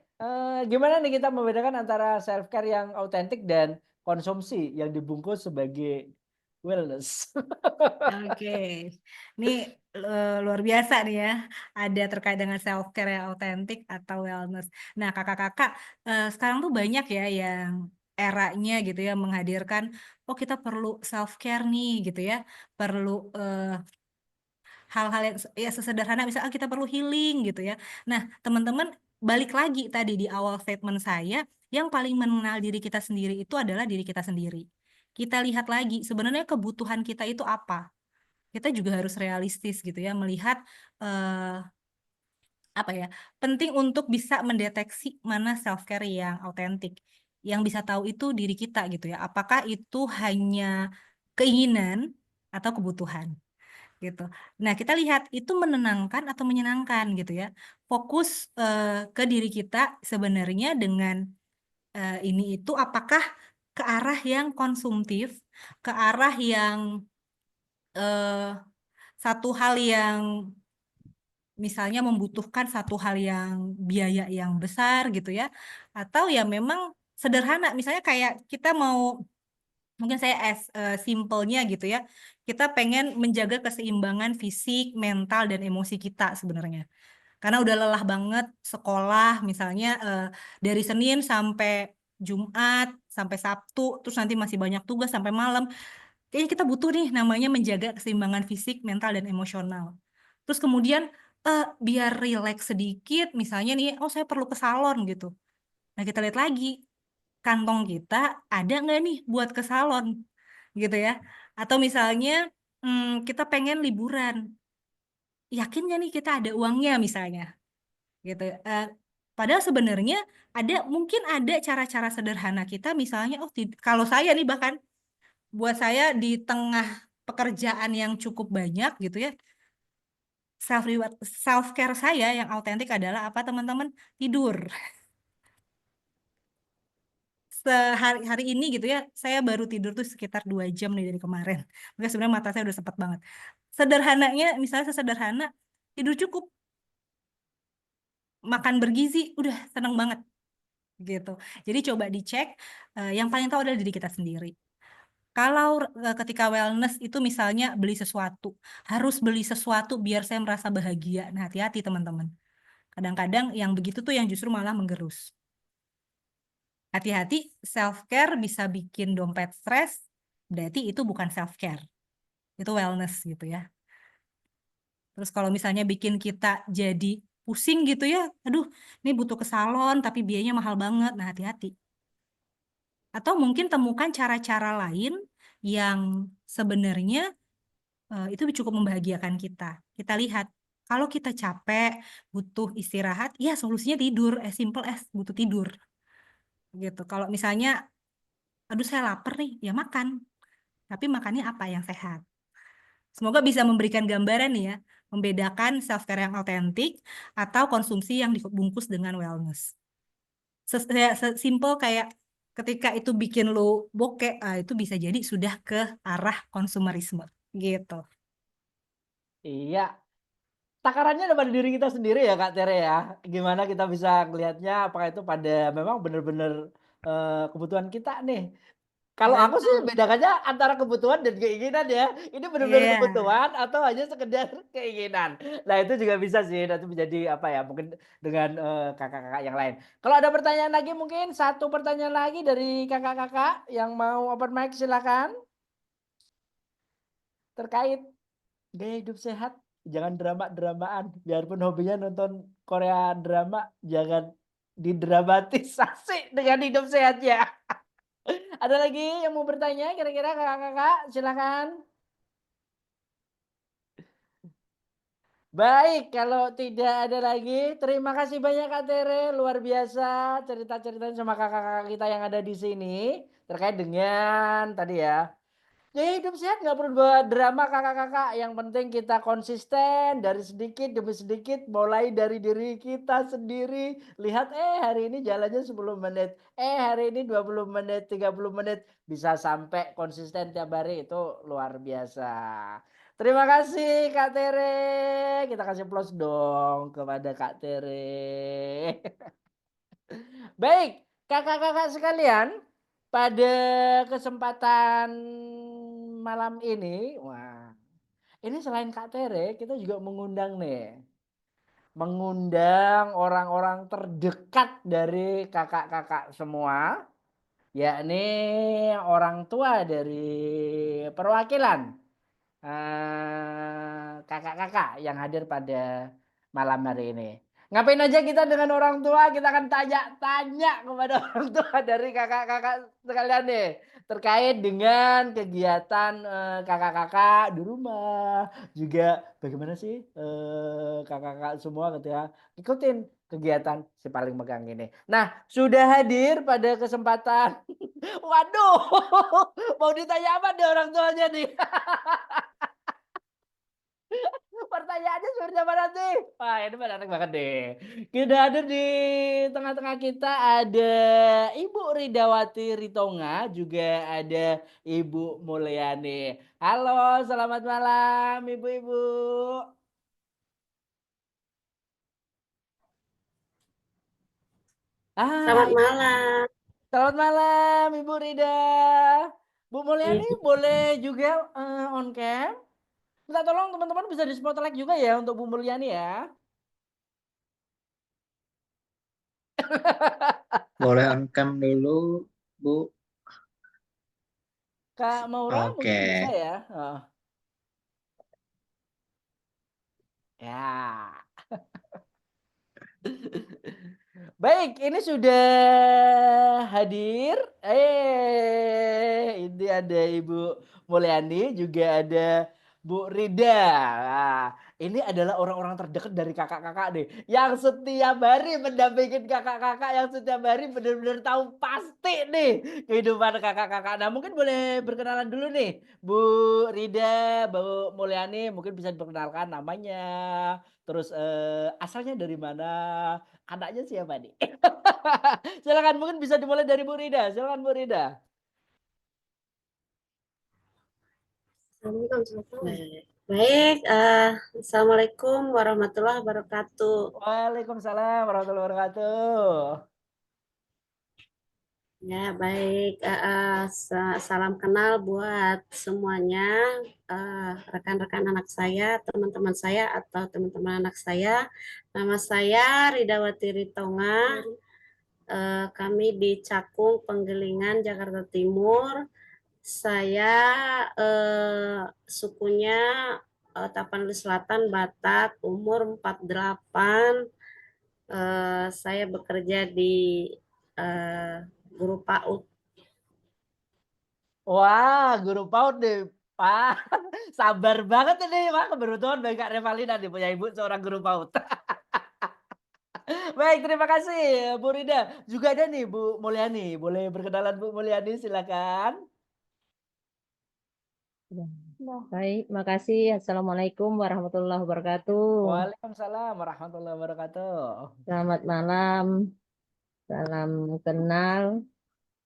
Gimana nih kita membedakan antara self care yang autentik dan konsumsi yang dibungkus sebagai wellness? Oke, ini luar biasa nih ya. Ada terkait dengan self care yang autentik atau wellness. Nah, kakak-kakak, sekarang tuh banyak ya yang eranya gitu ya menghadirkan, oh kita perlu self care nih gitu ya, perlu hal-hal yang ya sesederhana misalnya kita perlu healing gitu ya. Nah, teman-teman balik lagi tadi di awal statement saya, yang paling mengenal diri kita sendiri itu adalah diri kita sendiri. Kita lihat lagi sebenarnya kebutuhan kita itu apa. Kita juga harus realistis gitu ya melihat eh, apa ya, penting untuk bisa mendeteksi mana self care yang autentik. Yang bisa tahu itu diri kita gitu ya. Apakah itu hanya keinginan atau kebutuhan gitu. Nah, kita lihat itu menenangkan atau menyenangkan gitu ya. Fokus ke diri kita sebenarnya dengan ini itu apakah ke arah yang konsumtif, ke arah yang eh, satu hal yang misalnya membutuhkan satu hal yang biaya yang besar gitu ya, atau ya memang sederhana, misalnya kayak kita mau mungkin saya simpelnya gitu ya, kita pengen menjaga keseimbangan fisik, mental dan emosi kita sebenarnya. Karena udah lelah banget sekolah misalnya dari Senin sampai Jumat sampai Sabtu, terus nanti masih banyak tugas sampai malam. Kayaknya kita butuh nih namanya menjaga keseimbangan fisik, mental dan emosional. Terus kemudian biar rileks sedikit, misalnya nih, oh saya perlu ke salon gitu. Nah kita lihat lagi kantong kita ada nggak nih buat ke salon gitu ya. Atau misalnya kita pengen liburan, yakin nggak nih kita ada uangnya misalnya gitu. Padahal sebenarnya mungkin ada cara-cara sederhana kita misalnya, oh kalau saya nih bahkan buat saya di tengah pekerjaan yang cukup banyak gitu ya, self care saya yang autentik adalah apa teman-teman? Tidur. Hari ini gitu ya, saya baru tidur tuh sekitar 2 jam nih dari kemarin. Makanya sebenarnya mata saya udah sempet banget. Sederhananya, misalnya sesederhana, tidur cukup, makan bergizi, udah seneng banget gitu. Jadi coba dicek, yang paling tahu adalah diri kita sendiri. Kalau ketika wellness itu misalnya beli sesuatu, harus beli sesuatu biar saya merasa bahagia. Nah, hati-hati teman-teman. Kadang-kadang yang begitu tuh yang justru malah menggerus. Hati-hati, self care bisa bikin dompet stres, berarti itu bukan self care, itu wellness gitu ya. Terus kalau misalnya bikin kita jadi pusing gitu ya, aduh, ini butuh ke salon tapi biayanya mahal banget. Nah, hati-hati. Atau mungkin temukan cara-cara lain yang sebenarnya itu cukup membahagiakan kita. Kita lihat, kalau kita capek, butuh istirahat, ya solusinya tidur, as simple as butuh tidur. Gitu. Kalau misalnya, aduh saya lapar nih, ya makan. Tapi makannya apa yang sehat. Semoga bisa memberikan gambaran nih ya, membedakan self-care yang autentik atau konsumsi yang dibungkus dengan wellness. Simple kayak ketika itu bikin lo bokeh, itu bisa jadi sudah ke arah konsumerisme gitu. Iya. Takarannya ada pada diri kita sendiri ya Kak Tere ya. Gimana kita bisa ngelihatnya apakah itu pada memang benar-benar kebutuhan kita nih. Kalau aku sih Betul. bedakannya antara kebutuhan dan keinginan ya. Ini benar-benar Iya. kebutuhan atau hanya sekedar keinginan. Nah itu juga bisa sih nanti menjadi apa ya mungkin dengan kakak-kakak yang lain. Kalau ada pertanyaan lagi mungkin satu pertanyaan lagi dari kakak-kakak yang mau open mic silakan. Terkait gaya hidup sehat, jangan drama-dramaan. Biarpun hobinya nonton Korea drama, jangan didramatisasi dengan hidup sehatnya. Ada lagi yang mau bertanya kira-kira kakak-kakak? Silakan. Baik, kalau tidak ada lagi, terima kasih banyak Kak Tere, luar biasa cerita-ceritanya sama kakak-kakak kita yang ada di sini terkait dengan tadi ya. Gaya hidup sehat nggak perlu bawa drama kakak-kakak, yang penting kita konsisten dari sedikit demi sedikit, mulai dari diri kita sendiri. Lihat, hari ini jalannya 10 menit, hari ini 20 menit, 30 menit, bisa sampai konsisten tiap hari, itu luar biasa. Terima kasih Kak Tere, kita kasih plus dong kepada Kak Tere. Baik, kakak-kakak sekalian, pada kesempatan malam ini, wah, ini selain Kak Tere, kita juga mengundang nih, mengundang orang-orang terdekat dari kakak-kakak semua, yakni orang tua dari perwakilan kakak-kakak yang hadir pada malam hari ini. Ngapain aja kita dengan orang tua, kita akan tanya-tanya kepada orang tua dari kakak-kakak sekalian nih. Terkait dengan kegiatan kakak-kakak di rumah. Juga bagaimana sih kakak-kakak semua ketika ikutin kegiatan si paling megang ini. Nah, sudah hadir pada kesempatan. Waduh, mau ditanya apa deh orang tuanya nih? Pertanyaannya seperti apa nanti? Wah ini menarik banget deh. Kita ada di tengah-tengah kita ada Ibu Ridawati Ritonga, juga ada Ibu Mulyani. Halo, selamat malam Ibu-ibu. Selamat Hai, malam. selamat malam Ibu Rida. Bu Mulyani Iya. boleh juga on cam? Minta tolong teman-teman bisa di spotlight juga ya untuk Bu Mulyani ya. Boleh on cam dulu, Bu. Kak Maura Oke. mungkin bisa ya. Oh. Ya. Baik, ini sudah hadir. Ini ada Ibu Mulyani, juga ada Bu Rida. Nah, ini adalah orang-orang terdekat dari kakak-kakak nih, yang setiap hari mendampingin kakak-kakak, yang setiap hari benar-benar tahu pasti nih kehidupan kakak-kakak. Nah, mungkin boleh berkenalan dulu nih, Bu Rida, Bu Mulyani, mungkin bisa diperkenalkan namanya, terus asalnya dari mana, anaknya siapa nih? Silakan, mungkin bisa dimulai dari Bu Rida. Silakan Bu Rida. Baik, Assalamualaikum warahmatullahi wabarakatuh. Waalaikumsalam warahmatullahi wabarakatuh. Ya, baik. Salam kenal buat semuanya, rekan-rekan anak saya, teman-teman saya, atau teman-teman anak saya. Nama saya Ridawati Ritonga. Kami di Cakung, Penggelingan, Jakarta Timur. Saya sukunya Tapanuli Selatan, Batak, umur 48. Saya bekerja di Guru PAUD. Wah, guru PAUD nih, Pak. Sabar banget ini, Pak. Keberuntungan bagi Kak Revalina nih punya ibu seorang guru PAUD. Baik, terima kasih Bu Rida. Juga ada nih Bu Mulyani. Boleh berkenalan Bu Mulyani, silakan. Baik, makasih. Assalamualaikum warahmatullahi wabarakatuh. Waalaikumsalam warahmatullahi wabarakatuh. Selamat malam, salam kenal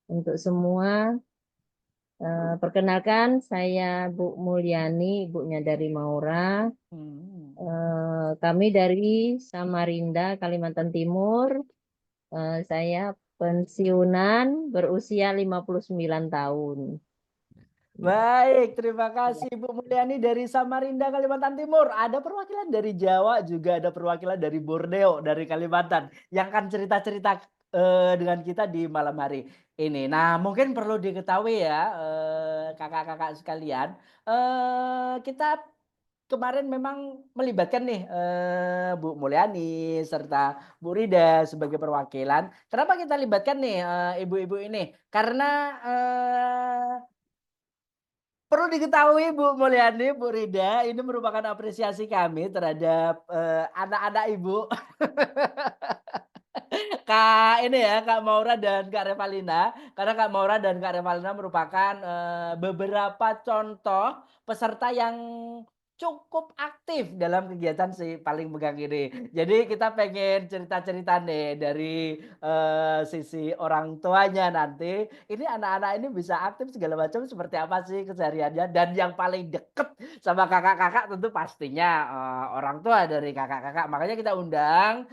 untuk semua. Perkenalkan, saya Bu Mulyani, ibunya dari Maura. Kami dari Samarinda, Kalimantan Timur. Saya pensiunan berusia 59 tahun. Baik, terima kasih Bu Mulyani dari Samarinda, Kalimantan Timur. Ada perwakilan dari Jawa, juga ada perwakilan dari Borneo, dari Kalimantan, yang akan cerita-cerita dengan kita di malam hari ini. Nah, mungkin perlu diketahui ya, kakak-kakak sekalian, kita kemarin memang melibatkan nih Bu Mulyani serta Bu Rida sebagai perwakilan. Kenapa kita libatkan nih ibu-ibu ini? Karena perlu diketahui Bu Mulyani, Bu Rida, ini merupakan apresiasi kami terhadap anak-anak Ibu. Kak ini ya, Kak Maura dan Kak Revalina. Karena Kak Maura dan Kak Revalina merupakan beberapa contoh peserta yang cukup aktif dalam kegiatan si Paling Megang ini. Jadi kita pengen cerita-cerita nih dari sisi orang tuanya nanti. Ini anak-anak ini bisa aktif segala macam seperti apa sih kesehariannya. Dan yang paling deket sama kakak-kakak tentu pastinya orang tua dari kakak-kakak. Makanya kita undang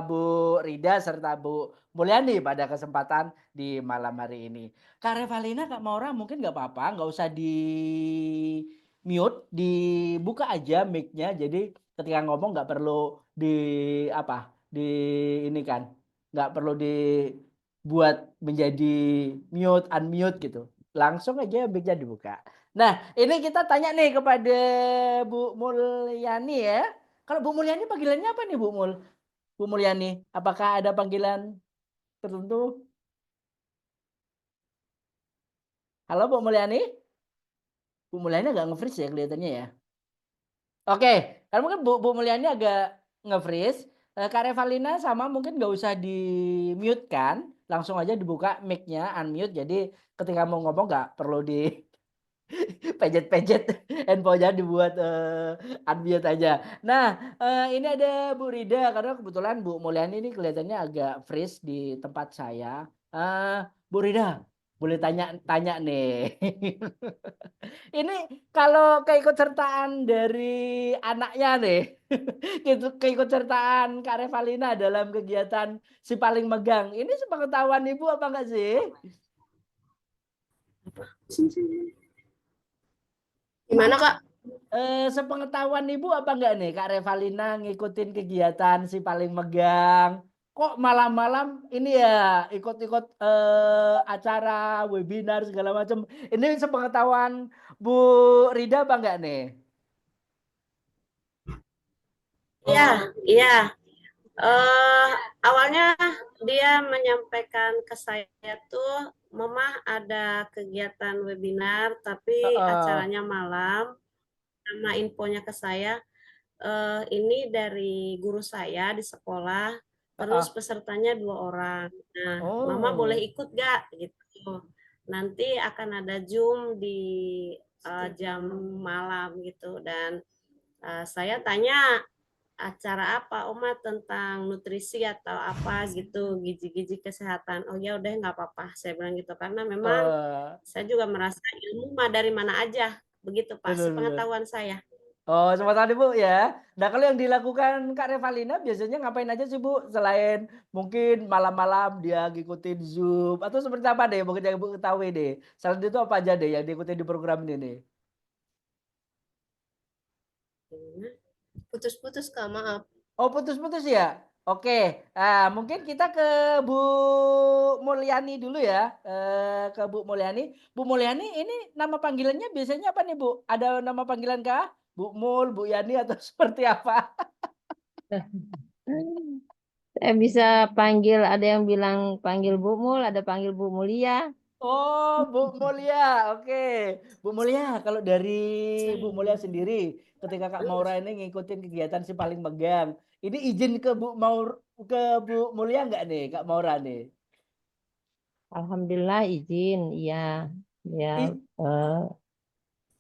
Bu Rida serta Bu Mulyani pada kesempatan di malam hari ini. Kak Revalina, Kak Maura mungkin nggak apa-apa, nggak usah di mute, dibuka aja mic-nya. Jadi ketika ngomong nggak perlu di apa, di ini kan, nggak perlu dibuat menjadi mute, unmute gitu. Langsung aja mic-nya dibuka. Nah, ini kita tanya nih kepada Bu Mulyani ya. Kalau Bu Mulyani panggilannya apa nih Bu Bu Mulyani? Apakah ada panggilan tertentu? Halo Bu Mulyani? Bu Mulyani agak nge-freeze ya kelihatannya ya. Oke, kan mungkin Bu Mulyani agak nge-freeze. Kak Revalina sama mungkin nggak usah di-mute kan, langsung aja dibuka mic-nya, unmute. Jadi ketika mau ngomong nggak perlu di pejet-pejet handphonenya dibuat unmute aja. Nah, ini ada Bu Rida karena kebetulan Bu Mulyani ini kelihatannya agak freeze di tempat saya. Bu Rida, boleh tanya nih. Ini kalau keikutsertaan dari anaknya nih, keikutsertaan Kak Revalina dalam kegiatan si Paling Megang, ini sepengetahuan Ibu apa enggak sih? Gimana, Kak? Sepengetahuan Ibu apa enggak nih Kak Revalina ngikutin kegiatan si Paling Megang? Kok malam-malam ini ya ikut-ikut acara webinar segala macam. Ini sepengetahuan Bu Rida apa enggak nih? Iya, iya. Awalnya dia menyampaikan ke saya tuh, Mama ada kegiatan webinar, tapi acaranya malam. sama infonya ke saya. Ini dari guru saya di sekolah, terus pesertanya 2 orang. Nah, Mama boleh Oh, ikut gak? Gitu. Nanti akan ada Zoom di jam malam gitu. Dan saya tanya acara apa Oma tentang nutrisi atau apa gitu, gizi-gizi kesehatan. Oh ya udah nggak apa-apa, saya bilang gitu karena memang eh, saya juga merasa ilmu mah dari mana aja, begitu Pak, benar-benar. sepengetahuan saya. Oh, selamat tadi Bu ya. Nah, kalau yang dilakukan Kak Revalina biasanya ngapain aja sih Bu? Selain mungkin malam-malam dia ngikutin Zoom atau seperti apa deh? Mungkin yang Bu ketahui deh. Selain itu apa aja deh yang diikuti di program ini nih? Putus-putus Kak, maaf. Oh, putus-putus ya? Oke. Nah, mungkin kita ke Bu Mulyani dulu ya. Ke Bu Mulyani. Bu Mulyani ini nama panggilannya biasanya apa nih Bu? Ada nama panggilan kah? Bu Mul, Bu Yani atau seperti apa? Saya bisa panggil, ada yang bilang panggil Bu Mul, ada panggil Bu Mulia. Oh, Bu Mulia, oke. Bu Mulia, kalau dari Bu Mulia sendiri, ketika Kak Maura ini ngikutin kegiatan si paling megang, ini izin ke Bu Mulia nggak nih, Kak Maura nih? Alhamdulillah izin, iya. Ya, I- eh,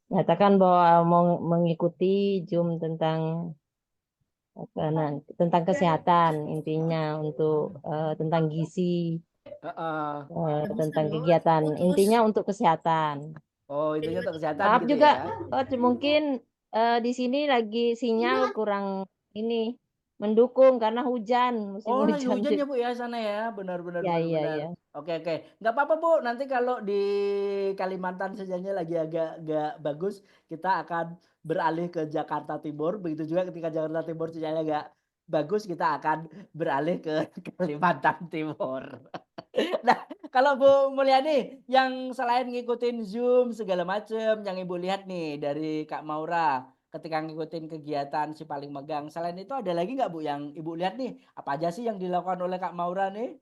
nyatakan bahwa mau mengikuti Zoom tentang tentang kesehatan intinya untuk tentang gizi, Heeh. tentang kegiatan intinya untuk kesehatan. Oh, intinya untuk kesehatan Maaf gitu juga, ya. mungkin di sini lagi sinyal kurang ini mendukung karena hujan, musim Oh, lagi hujan. hujan ya Bu ya sana ya. Benar benar Ya, benar iya, benar. iya. Oke oke. Nggak apa-apa Bu. Nanti kalau di Kalimantan sinyalnya lagi agak bagus, kita akan beralih ke Jakarta Timur. Begitu juga ketika Jakarta Timur sinyalnya nggak bagus, kita akan beralih ke Kalimantan Timur. Nah, kalau Bu Mulyani yang selain ngikutin Zoom segala macem yang Ibu lihat nih dari Kak Maura ketika ngikutin kegiatan si paling megang. Selain itu ada lagi nggak Bu yang Ibu lihat nih? Apa aja sih yang dilakukan oleh Kak Maura nih?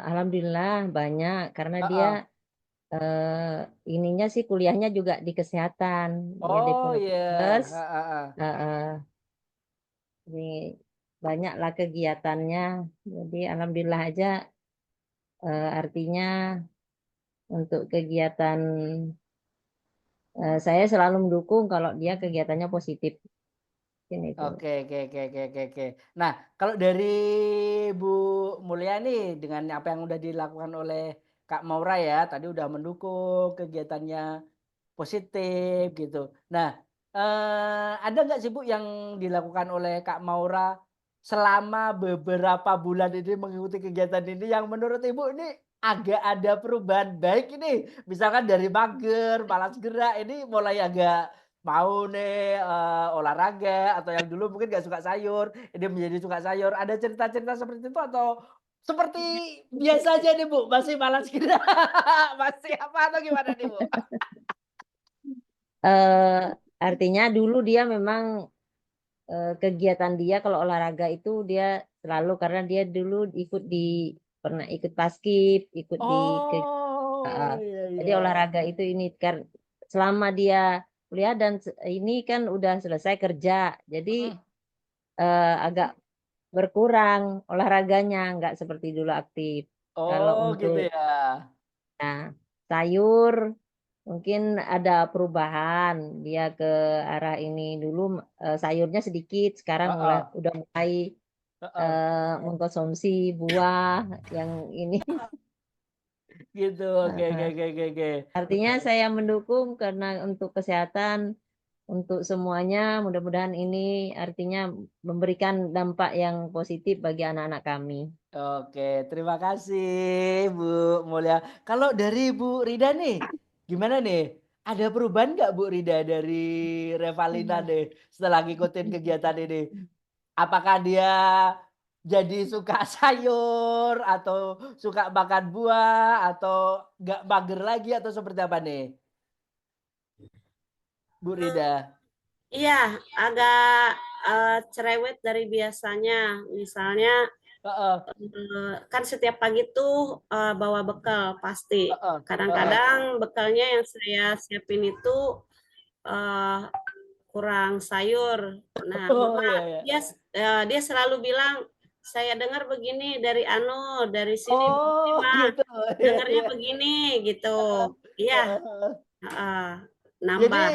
Alhamdulillah banyak karena dia Heeh. ininya sih kuliahnya juga di kesehatan, dia di Oh iya. Ponegoro. Heeh. Ini banyaklah kegiatannya. Jadi alhamdulillah aja, artinya untuk kegiatan saya selalu mendukung kalau dia kegiatannya positif. Ini itu. Oke oke oke oke oke oke. Nah, kalau dari Bu Mulyani dengan apa yang udah dilakukan oleh Kak Maura ya, tadi udah mendukung kegiatannya positif gitu. Nah, ada nggak sih Bu yang dilakukan oleh Kak Maura selama beberapa bulan ini mengikuti kegiatan ini yang menurut Ibu ini agak ada perubahan baik ini? Misalkan dari mager, malas gerak, ini mulai agak mau nih, olahraga atau yang dulu mungkin nggak suka sayur, ini menjadi suka sayur. Ada cerita-cerita seperti itu atau seperti biasa aja nih Bu, masih malas gerak, masih apa atau gimana nih Bu? Eh, Artinya dulu dia memang kegiatan dia kalau olahraga itu dia selalu, karena dia dulu pernah ikut paskib, ikut di Oh, iya jadi iya. olahraga itu ini kan selama dia kuliah dan ini kan udah selesai kerja, jadi Mhm. agak berkurang olahraganya, nggak seperti dulu aktif. Kalau Oh, gitu untuk ya. sayur mungkin ada perubahan, dia ke arah ini dulu, sayurnya sedikit, sekarang Heeh udah mulai heeh. mengkonsumsi buah yang ini. Gitu, oke oke oke oke oke. Artinya saya mendukung karena untuk kesehatan untuk semuanya, mudah-mudahan ini artinya memberikan dampak yang positif bagi anak-anak kami. Oke, terima kasih Bu Mulia. Kalau dari Bu Rida nih, gimana nih? Ada perubahan nggak Bu Rida dari Revalina nih setelah ngikutin kegiatan ini? Apakah dia jadi suka sayur atau suka makan buah atau nggak mager lagi atau seperti apa nih, Bu Rida? Iya, agak cerewet dari biasanya. Misalnya Heeh, Kan setiap pagi tuh bawa bekal pasti. heeh, heeh. Kadang-kadang bekalnya yang saya siapin itu eh, kurang sayur. Nah, Oh Mama iya ya. dia selalu bilang, saya dengar begini dari sini begini, Oh Ma. gitu. Iya Dengarnya iya. begini gitu. Iya, Heeh, heeh. heeh. Jadi Nambah,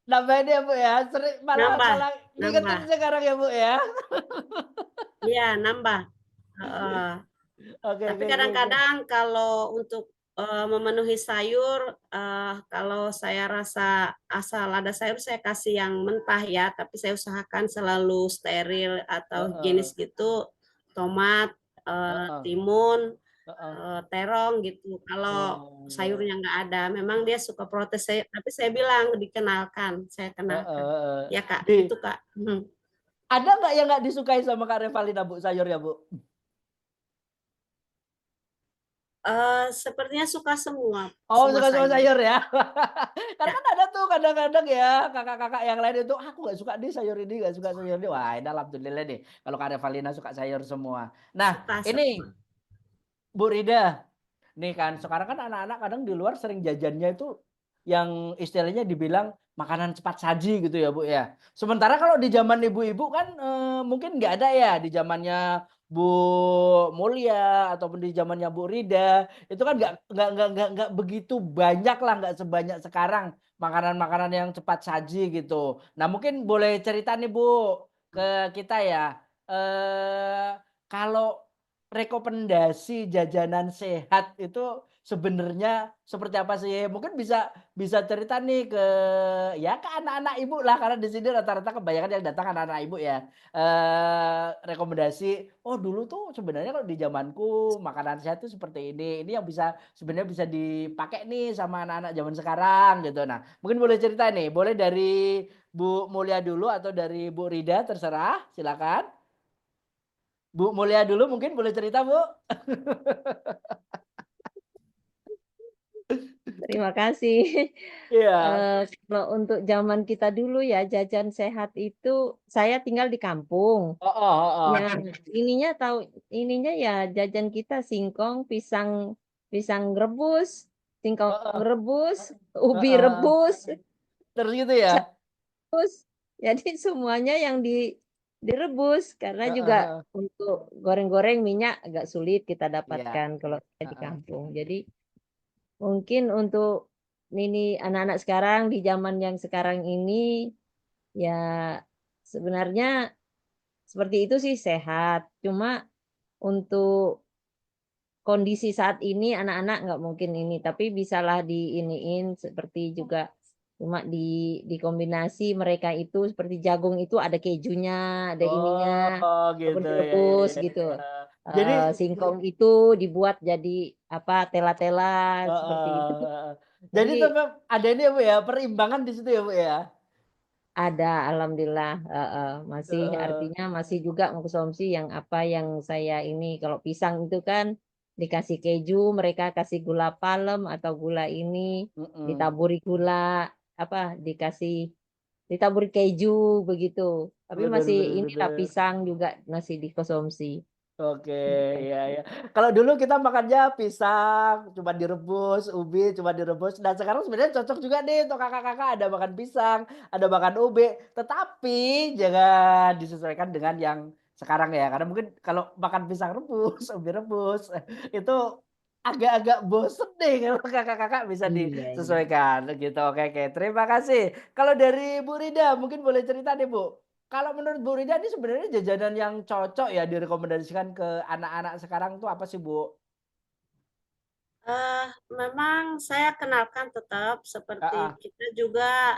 nambahin ya Bu ya. Sering malah nambah, malah nambah. ngingetin sekarang ya Bu ya. Iya, nambah. Heeh. Oke Tapi oke oke oke. kadang-kadang kalau untuk memenuhi sayur, kalau saya rasa asal ada sayur saya kasih yang mentah ya, tapi saya usahakan selalu steril atau Heeh, higienis gitu, tomat, heeh, timun, heeh. terong gitu. Kalau Oh, iya, iya. sayurnya nggak ada, memang dia suka protes saya, tapi saya bilang dikenalkan, saya Heeh, kenalkan. heeh. Ya Kak, Di gitu Kak. ada nggak yang nggak disukai sama Kak Revalina Bu, sayurnya Bu? Sepertinya suka semua, Oh, semua suka sama sayur. sayur ya? Karena Ya, kan ada tuh kadang-kadang ya, kakak-kakak yang lain itu, "Aku nggak suka nih sayur ini, nggak suka sayur ini." Wah, ini alhamdulillah nih, kalau Kak Revalina suka sayur semua. Nah, suka ini semua. Bu Rida, nih kan sekarang kan anak-anak kadang di luar sering jajannya itu yang istilahnya dibilang makanan cepat saji gitu ya, Bu, ya. Sementara kalau di zaman ibu-ibu kan, mungkin nggak ada ya di zamannya Bu Mulia ataupun di zamannya Bu Rida, itu kan nggak begitu banyak lah, nggak sebanyak sekarang makanan-makanan yang cepat saji gitu. Nah, mungkin boleh cerita nih, Bu, ke kita ya, kalau rekomendasi jajanan sehat itu sebenarnya seperti apa sih? Mungkin bisa bisa cerita nih ke ya ke anak-anak ibu lah, karena di sini rata-rata kebanyakan yang datang anak-anak ibu ya. Rekomendasi, "Oh dulu tuh sebenarnya kalau di zamanku makanan sehat tuh seperti ini yang bisa sebenarnya bisa dipakai nih sama anak-anak zaman sekarang," gitu. Nah, mungkin boleh cerita nih, boleh dari Bu Mulia dulu atau dari Bu Rida terserah, silakan. Bu Mulia dulu mungkin boleh cerita, Bu? Terima kasih. Iya. Kalau untuk zaman kita dulu ya, jajan sehat itu saya tinggal di kampung. Heeh heeh. Nah, ininya tahu ininya ya jajan kita singkong, pisang pisang rebus, singkong Heeh rebus, ubi heeh. rebus, Terus gitu ya? rebus. Jadi semuanya yang direbus karena Heeh juga heeh. untuk goreng-goreng minyak agak sulit kita Iya, dapatkan kalau saya di heeh. kampung. Jadi mungkin untuk ini anak-anak sekarang di zaman yang sekarang ini ya sebenarnya seperti itu sih sehat. Cuma untuk kondisi saat ini anak-anak nggak mungkin ini, tapi bisalah diiniin seperti juga cuma dikombinasi mereka itu seperti jagung itu ada kejunya, ada ininya, Oh ataupun gitu, ya ya direbus ya gitu. ya. Jadi Singkong itu dibuat jadi apa tela-tela seperti itu. heeh heeh. Jadi Jadi tetap ada ini ya, Bu, ya, perimbangan di situ ya, Bu, ya? ada, alhamdulillah, heeh, masih Heeh. artinya masih juga mengkonsumsi yang apa yang saya ini, kalau pisang itu kan dikasih keju, mereka kasih gula palem atau gula ini, Mhm. ditaburi gula, apa, ditaburi keju begitu. Tapi Bener masih bener inilah bener. pisang juga masih dikonsumsi. Oke, iya iya. Kalau dulu kita makannya pisang cuma direbus, ubi cuma direbus. Dan sekarang sebenarnya cocok juga nih untuk kakak-kakak ada makan pisang, ada makan ubi. Tetapi jangan disesuaikan dengan yang sekarang ya. Karena mungkin kalau makan pisang rebus, ubi rebus itu agak-agak bosen nih kalau kakak-kakak bisa Iya, iya. disesuaikan gitu. Oke oke. Terima kasih. Kalau dari Bu Rida mungkin boleh cerita nih Bu. Kalau menurut Bu Rida ini sebenarnya jajanan yang cocok ya direkomendasikan ke anak-anak sekarang tuh apa sih, Bu? Memang saya kenalkan tetap Heeh, seperti kita juga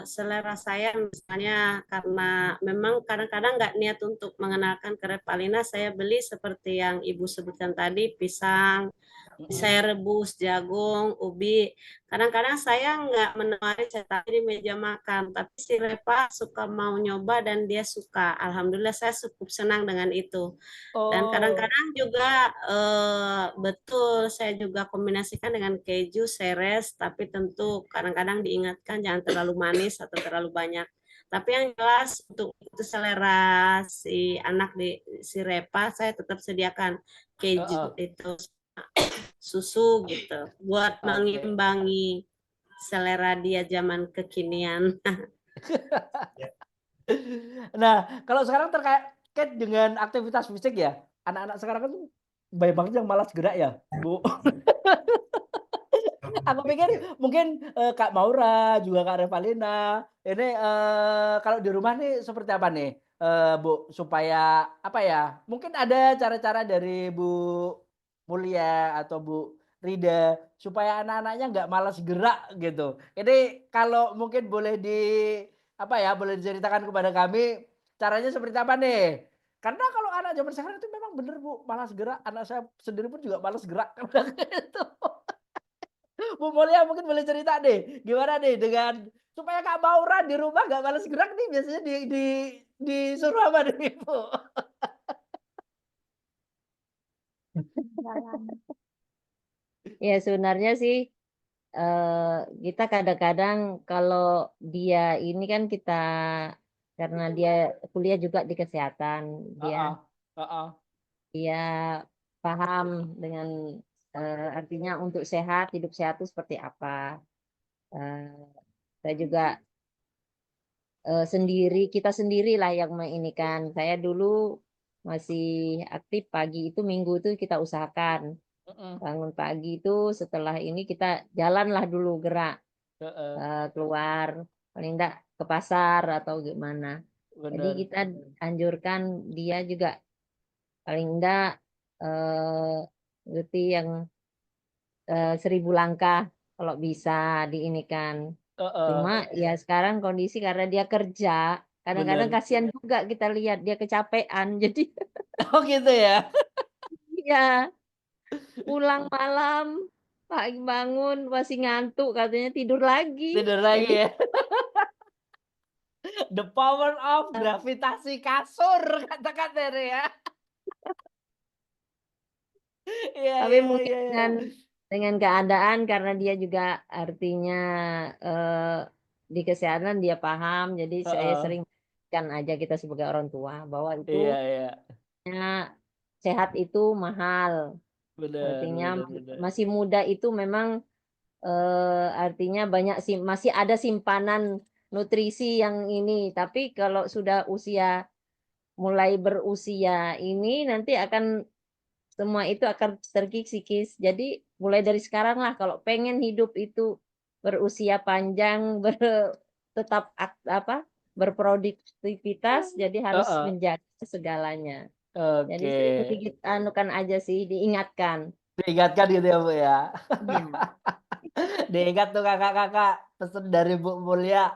selera saya misalnya karena memang kadang-kadang nggak niat untuk mengenalkan ke Revalina, saya beli seperti yang Ibu sebutkan tadi, pisang, mhm. saya rebus jagung, ubi. Kadang-kadang saya nggak menemani cetak di meja makan, tapi si Reva suka mau nyoba dan dia suka. Alhamdulillah saya cukup senang dengan itu. Dan Oh, kadang-kadang juga betul saya juga kombinasikan dengan keju, seres, tapi tentu kadang-kadang diingatkan jangan terlalu manis atau terlalu banyak. Tapi yang jelas untuk itu selera si anak si Repa, saya tetap sediakan keju Heeh. itu susu gitu buat Oke. mengimbangi selera dia zaman kekinian. Nah, kalau sekarang terkait dengan aktivitas fisik ya, anak-anak sekarang kan banyak banget yang malas gerak ya, Bu. Aku pikir mungkin, Kak Maura, juga Kak Revalina, ini, kalau di rumah nih seperti apa nih, Bu, supaya apa ya, mungkin ada cara-cara dari Bu Mulia atau Bu Rida, supaya anak-anaknya nggak malas gerak gitu. Ini kalau mungkin boleh apa ya, boleh diceritakan kepada kami, caranya seperti apa nih? Karena kalau anak zaman sekarang itu memang bener Bu, malas gerak, anak saya sendiri pun juga malas gerak, kadang gitu. Bu Mulia mungkin boleh cerita nih, gimana nih dengan supaya Kak Maura di rumah nggak males gerak nih biasanya disuruh apa nih, Bu? Ya sebenarnya sih kita kadang-kadang kalau dia ini kan karena dia kuliah juga di kesehatan, Heeh, dia heeh, dia paham dengan artinya untuk sehat, hidup sehat itu seperti apa. Eh, saya juga kita sendirilah yang kan. Saya dulu masih aktif pagi itu minggu itu kita usahakan mhm, bangun pagi itu setelah ini kita jalanlah dulu gerak heeh, keluar paling enggak ke pasar atau gimana. Jadi bener, kita anjurkan dia juga paling enggak ngerti yang 1000 langkah kalau bisa diinikan. heeh, Cuma ya sekarang kondisi karena dia kerja, kadang-kadang bener. kasihan juga kita lihat dia kecapean. Jadi Oh gitu ya? ya pulang malam, pagi bangun masih ngantuk katanya tidur lagi. Tidur lagi Jadi ya? The power of gravitasi kasur kata-kata ini ya. Iya tapi iya mungkin iya iya. dengan keadaan karena dia juga artinya eh, di kesehatan dia paham. Jadi saya Heeh, sering kan aja kita sebagai orang tua bahwa iya itu iya. sehat itu mahal. Bener Artinya bener bener. masih muda itu memang artinya masih ada simpanan nutrisi yang ini. Tapi kalau sudah mulai berusia ini nanti semua itu akan terkikis. Jadi mulai dari sekarang lah kalau pengen hidup itu berusia panjang, tetap berproduktivitas, jadi harus Heeh, menjaga segalanya. Jadi oke. sering anukan aja sih, diingatkan. Diingatkan gitu ya, Bu, ya? Iya. Diingat tuh kakak-kakak, pesen dari Bu Mulia.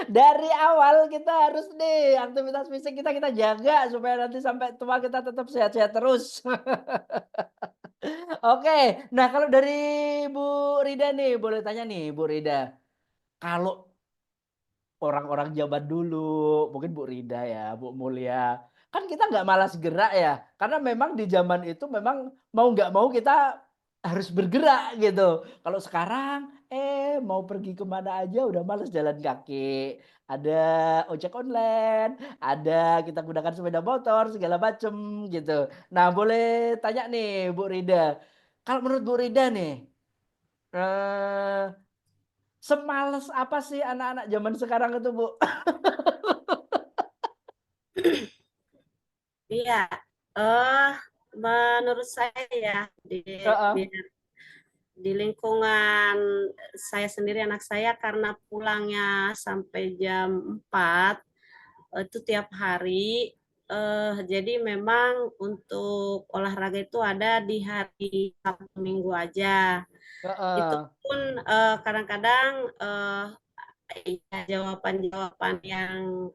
Dari awal kita harus nih aktivitas fisik kita jaga supaya nanti sampai tua kita tetap sehat-sehat terus. Oke, nah kalau dari Bu Rida nih, boleh tanya nih Bu Rida, kalau orang-orang zaman dulu, mungkin Bu Rida ya, Bu Mulia, kan kita nggak malas gerak ya, karena memang di zaman itu memang mau nggak mau kita harus bergerak gitu. Kalau sekarang, mau pergi kemana aja udah males jalan kaki, ada ojek online, ada kita gunakan sepeda motor segala macem gitu. Nah boleh tanya nih Bu Rida, kalau menurut Bu Rida nih, eee, semales apa sih anak-anak zaman sekarang itu Bu? Iya, eh menurut saya ya Heeh, di di lingkungan saya sendiri anak saya karena pulangnya sampai jam 4 itu tiap hari jadi memang untuk olahraga itu ada di hari Sabtu Minggu aja. Itu heeh. pun kadang-kadang jawaban-jawaban yang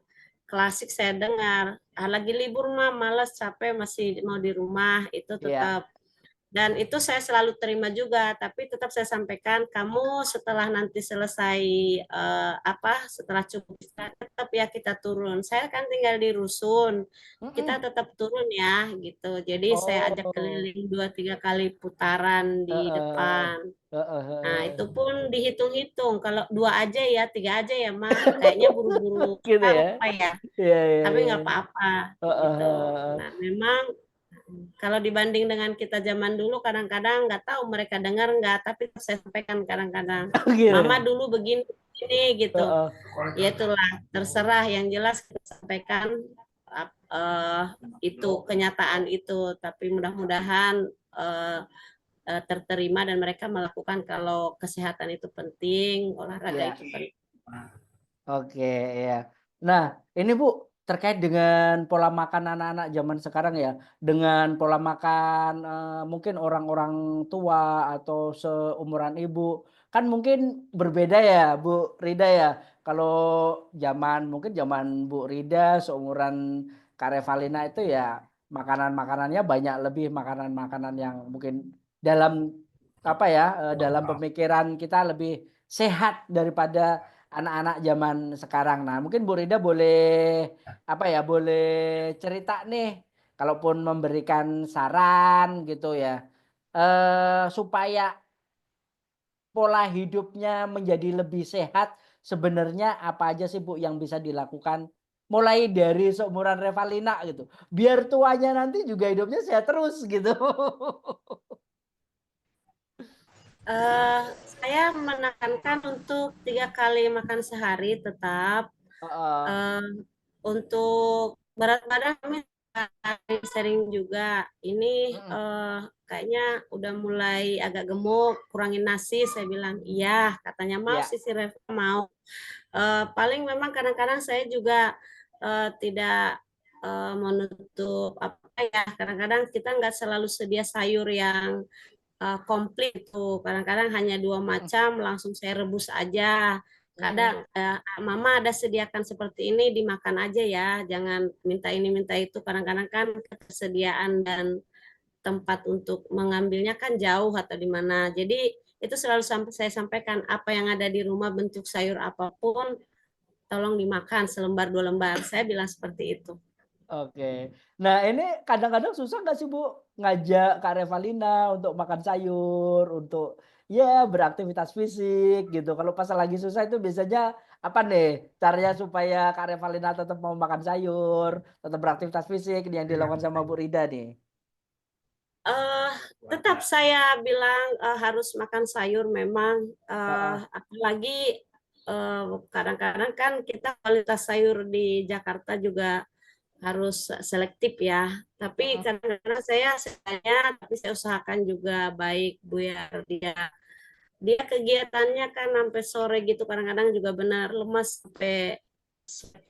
klasik saya dengar, ah, lagi libur mah malas capek masih mau di rumah itu Iya, tetap Dan itu saya selalu terima juga, tapi tetap saya sampaikan, kamu setelah nanti selesai setelah cukup istirahat, tetap ya kita turun. Saya kan tinggal di rusun, kita Mm-mm. tetap turun ya gitu. Jadi saya ajak Oh, keliling 2-3 kali putaran di heeh, depan. heeh, Nah, heeh. itu pun dihitung-hitung. Kalau 2 aja ya, 3 aja ya, mah. Kayaknya buru-buru Gitu ya? apa ya. Iya, iya, Tapi iya. nggak apa-apa Heeh, gitu. heeh. Nah, memang kalau dibanding dengan kita zaman dulu, kadang-kadang nggak tahu mereka dengar nggak, tapi saya sampaikan kadang-kadang, Mama Gitu. dulu begini, begini gitu. Heeh. Ya itulah, terserah, yang jelas kita sampaikan itu kenyataan itu. Tapi mudah-mudahan terterima dan mereka melakukan kalau kesehatan itu penting, olahraga Ya, itu penting. oke, ya. Nah, ini Bu, terkait dengan pola makan anak-anak zaman sekarang ya, dengan pola makan mungkin orang-orang tua atau seumuran Ibu, kan mungkin berbeda ya Bu Rida ya. Kalau mungkin zaman Bu Rida seumuran Kak Revalina itu ya makanan-makanannya banyak lebih makanan-makanan yang mungkin dalam dalam pemikiran kita lebih sehat daripada anak-anak zaman sekarang. Nah, mungkin Bu Rida boleh boleh cerita nih, kalaupun memberikan saran gitu ya, supaya pola hidupnya menjadi lebih sehat, sebenarnya apa aja sih Bu yang bisa dilakukan? Mulai dari seumuran Revalina gitu, biar tuanya nanti juga hidupnya sehat terus gitu. Saya menekankan untuk 3 kali makan sehari tetap. Heeh, Untuk berat badan kami sering juga. Ini mhm, kayaknya udah mulai agak gemuk, kurangin nasi. Saya bilang iya, katanya mau iya, sih si Reva mau. Paling memang kadang-kadang saya juga tidak menutup apa ya. Kadang-kadang kita nggak selalu sedia sayur yang komplit tuh. Kadang-kadang hanya 2 mhm, macam langsung saya rebus aja. mhm, Kadang, "Mama ada sediakan seperti ini, dimakan aja ya, jangan minta ini minta itu." Kadang-kadang kan ketersediaan dan tempat untuk mengambilnya kan jauh atau di mana. Jadi itu selalu saya sampaikan, apa yang ada di rumah bentuk sayur apapun tolong dimakan selembar 2 lembar. Saya bilang seperti itu. oke. Nah, ini kadang-kadang susah nggak sih Bu, ngajak Kak Revalina untuk makan sayur, untuk ya beraktivitas fisik gitu. Kalau pas lagi susah itu biasanya apa nih caranya supaya Kak Revalina tetap mau makan sayur, tetap beraktivitas fisik yang dilakukan sama Bu Rida nih? Eh, Tetap saya bilang harus makan sayur memang, Heeh, apalagi kadang-kadang kan kita kualitas sayur di Jakarta juga harus selektif ya. Tapi mhm, kadang-kadang tapi saya usahakan juga baik biar dia dia kegiatannya kan sampai sore gitu, kadang-kadang juga benar lemas sampai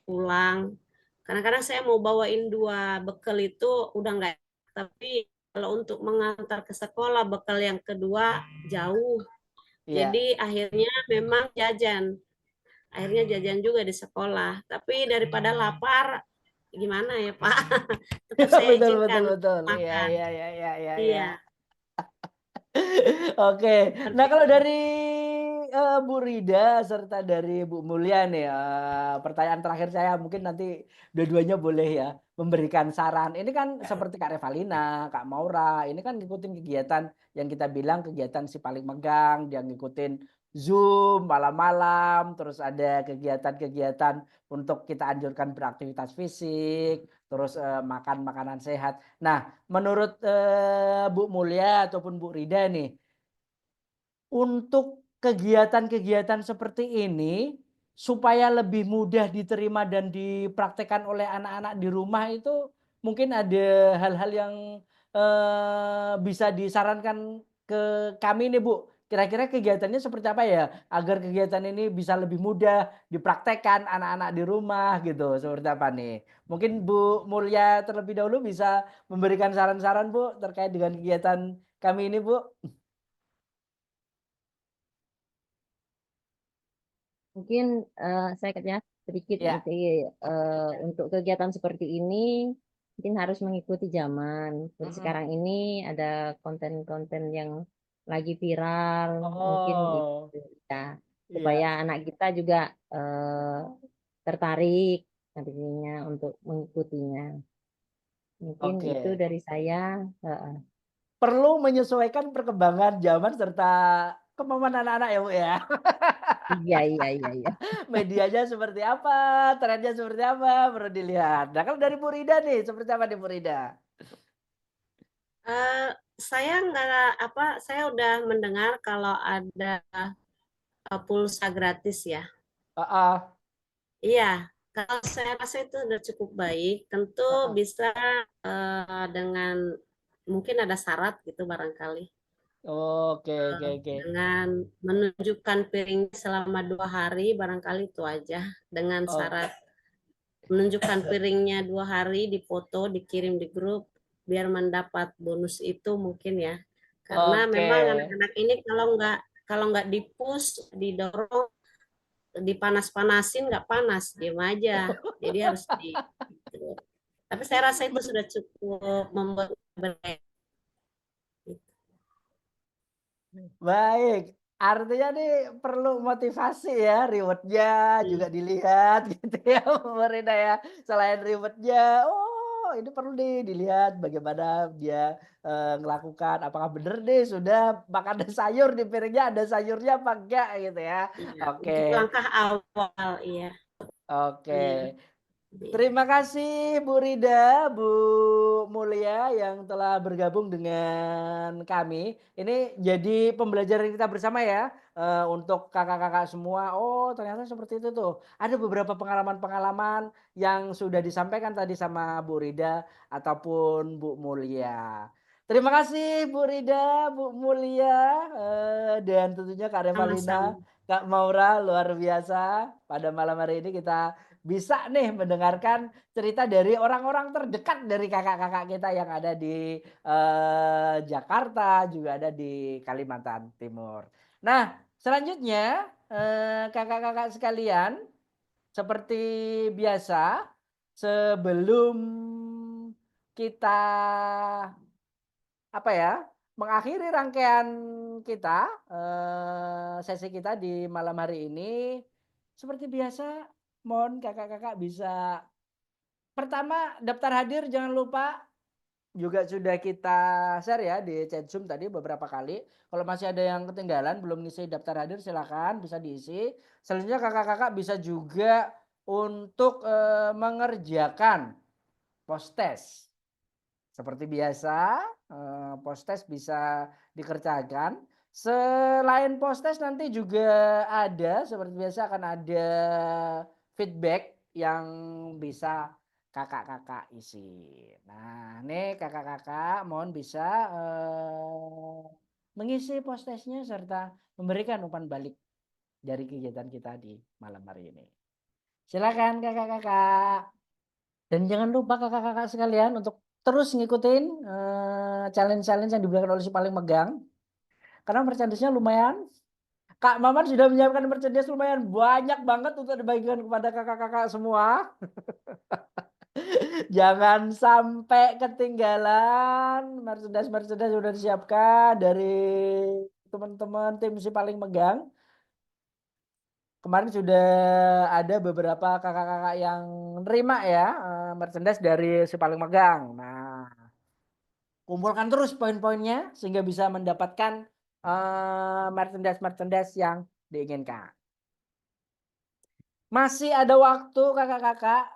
pulang. Kadang-kadang saya mau bawain 2 bekal itu udah nggak, tapi kalau untuk mengantar ke sekolah bekal yang kedua jauh. iya. Jadi akhirnya memang akhirnya jajan juga di sekolah. Tapi daripada lapar, gimana ya Pak? Tetap saya Betul, betul, izinkan betul. Iya, makan. iya, iya, iya, iya, iya. Iya, Oke. Nah, seperti kalau itu. dari, Bu Rida serta dari Bu Mulia nih, pertanyaan terakhir saya mungkin nanti dua-duanya boleh ya memberikan saran. Ini kan seperti Kak Revalina, Kak Maura, ini kan ngikutin kegiatan yang kita bilang kegiatan si paling megang, dia ngikutin Zoom malam-malam, terus ada kegiatan-kegiatan untuk kita anjurkan beraktivitas fisik, terus, makan makanan sehat. Nah, menurut, Bu Mulia ataupun Bu Rida nih, untuk kegiatan-kegiatan seperti ini, supaya lebih mudah diterima dan dipraktekkan oleh anak-anak di rumah itu, mungkin ada hal-hal yang, bisa disarankan ke kami nih, Bu. Kira-kira kegiatannya seperti apa ya? Agar kegiatan ini bisa lebih mudah dipraktekkan anak-anak di rumah gitu, seperti apa nih? Mungkin Bu Mulia terlebih dahulu bisa memberikan saran-saran, Bu, terkait dengan kegiatan kami ini, Bu? Mungkin, saya sedikit Ya. nanti, untuk kegiatan seperti ini, mungkin harus mengikuti zaman. Seperti Mm-mm. sekarang ini ada konten-konten yang lagi viral, mungkin Oh, itu ya, iya. supaya anak kita juga tertarik nantinya untuk mengikutinya. Mungkin itu Oke. dari saya. Perlu menyesuaikan perkembangan zaman serta kemampuan anak-anak ya Bu ya. Iya, iya, iya, iya. Medianya seperti apa, trennya seperti apa, perlu dilihat. Nah kalau dari Bu Rida nih, seperti apa nih Bu Rida? Saya nggak saya udah mendengar kalau ada pulsa gratis ya. Heeh, Iya, kalau saya rasa itu sudah cukup baik. Tentu heeh. bisa dengan mungkin ada syarat gitu barangkali. Oke, oke, Eh, oke. dengan menunjukkan piring selama 2 hari barangkali itu aja. Dengan Oh, syarat menunjukkan piringnya 2 hari, difoto, dikirim di grup, biar mendapat bonus itu mungkin ya. Karena oke. memang anak-anak ini kalau nggak dipush, didorong, dipanas-panasin nggak panas, diem aja. Jadi harus gitu. Tapi saya rasa itu sudah cukup membuat baik. Baik, artinya nih perlu motivasi ya, reward-nya juga dilihat gitu ya Bu Rida ya. Selain reward-nya, oh ini perlu nih dilihat bagaimana dia, ngelakukan, apakah bener nih sudah makan sayur di piringnya ada sayurnya apa enggak gitu ya. Iya, untuk Oke, langkah awal, iya, oke. iya. Terima kasih Bu Rida, Bu Mulia yang telah bergabung dengan kami. Ini jadi pembelajaran kita bersama ya, untuk kakak-kakak semua. Oh ternyata seperti itu tuh. Ada beberapa pengalaman-pengalaman yang sudah disampaikan tadi sama Bu Rida ataupun Bu Mulia. Terima kasih Bu Rida, Bu Mulia, dan tentunya Kak Sama-sama. Revalina, Kak Maura luar biasa. Pada malam hari ini kita bisa nih mendengarkan cerita dari orang-orang terdekat dari kakak-kakak kita yang ada di, Jakarta, juga ada di Kalimantan Timur. Nah, selanjutnya, kakak-kakak sekalian, seperti biasa, sebelum kita, apa ya, mengakhiri rangkaian kita, sesi kita di malam hari ini, seperti biasa mohon kakak-kakak bisa pertama daftar hadir jangan lupa, juga sudah kita share ya di chat Zoom tadi beberapa kali. Kalau masih ada yang ketinggalan belum ngisi daftar hadir silakan bisa diisi. Selanjutnya kakak-kakak bisa juga untuk, mengerjakan post test. Seperti biasa, post test bisa dikerjakan. Selain post test nanti juga ada seperti biasa akan ada feedback yang bisa kakak-kakak isi. Nah, nih kakak-kakak mohon bisa, mengisi post test-nya serta memberikan umpan balik dari kegiatan kita di malam hari ini. Silakan kakak-kakak. Dan jangan lupa kakak-kakak sekalian untuk terus ngikutin, challenge-challenge yang diberikan oleh si paling megang. Karena merchandise-nya lumayan. Kak Maman sudah menyiapkan merchandise lumayan banyak banget untuk dibagikan kepada kakak-kakak semua. Jangan sampai ketinggalan merchandise-merchandise sudah disiapkan dari teman-teman tim si paling megang. Kemarin sudah ada beberapa kakak-kakak yang nerima ya, merchandise dari si paling megang. Nah, kumpulkan terus poin-poinnya sehingga bisa mendapatkan, merchandise-merchandise yang diinginkan. Masih ada waktu kakak-kakak,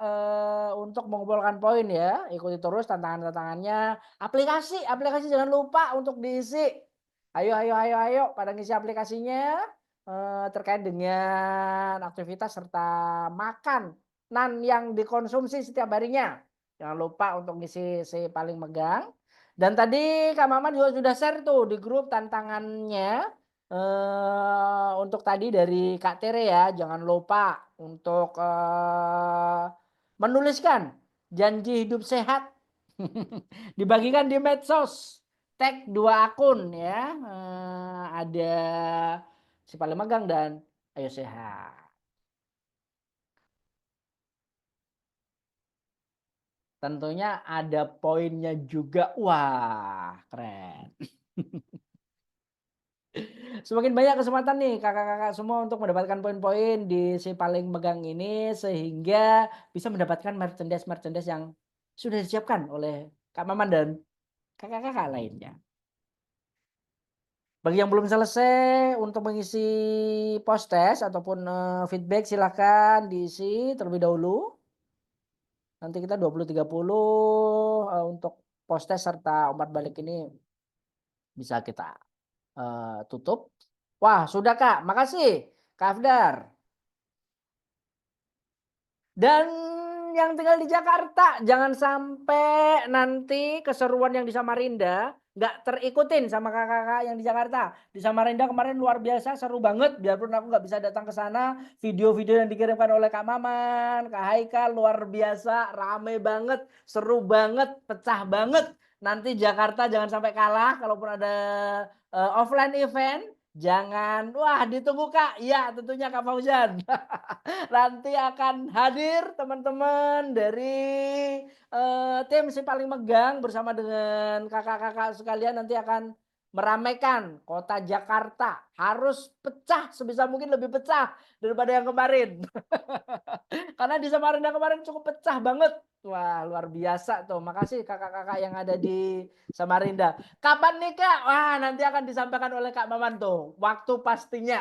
untuk mengumpulkan poin ya, ikuti terus tantangan-tantangannya. Aplikasi jangan lupa untuk diisi. Ayo ayo ayo ayo pada ngisi aplikasinya, terkait dengan aktivitas serta makanan yang dikonsumsi setiap harinya. Jangan lupa untuk ngisi si paling megang. Dan tadi Kak Maman juga sudah share tuh di grup tantangannya. Untuk tadi dari Kak Tere ya, jangan lupa untuk, menuliskan janji hidup sehat, dibagikan di medsos, tag 2 akun ya, ada Si Paling Megang dan Ayo Sehat. tentunya ada poinnya juga. Wah, keren. Semakin banyak kesempatan nih kakak-kakak semua untuk mendapatkan poin-poin di si paling megang ini sehingga bisa mendapatkan merchandise-merchandise yang sudah disiapkan oleh Kak Maman dan kakak-kakak lainnya. Bagi yang belum selesai untuk mengisi post test ataupun feedback silakan diisi terlebih dahulu. Nanti kita 20.30 untuk post test serta umpat balik ini bisa kita tutup. Wah, sudah Kak. Makasih Kak Afdar. Dan yang tinggal di Jakarta jangan sampai nanti keseruan yang di Samarinda nggak terikutin sama kakak-kakak yang di Jakarta. Di Samarinda kemarin luar biasa seru banget. Biarpun aku nggak bisa datang ke sana, video-video yang dikirimkan oleh Kak Maman, Kak Haikal luar biasa, rame banget, seru banget, pecah banget. Nanti Jakarta jangan sampai kalah kalaupun ada offline event. Jangan, wah ditunggu Kak. Iya tentunya Kak Fauzan. Nanti akan hadir teman-teman dari tim si paling megang bersama dengan kakak-kakak sekalian nanti akan meramaikan kota Jakarta. Harus pecah sebisa mungkin lebih pecah daripada yang kemarin. Karena di Samarinda kemarin cukup pecah banget. Wah luar biasa tuh. Makasih kakak-kakak yang ada di Samarinda. Kapan nih Kak? Wah nanti akan disampaikan oleh Kak Maman tuh. Waktu pastinya.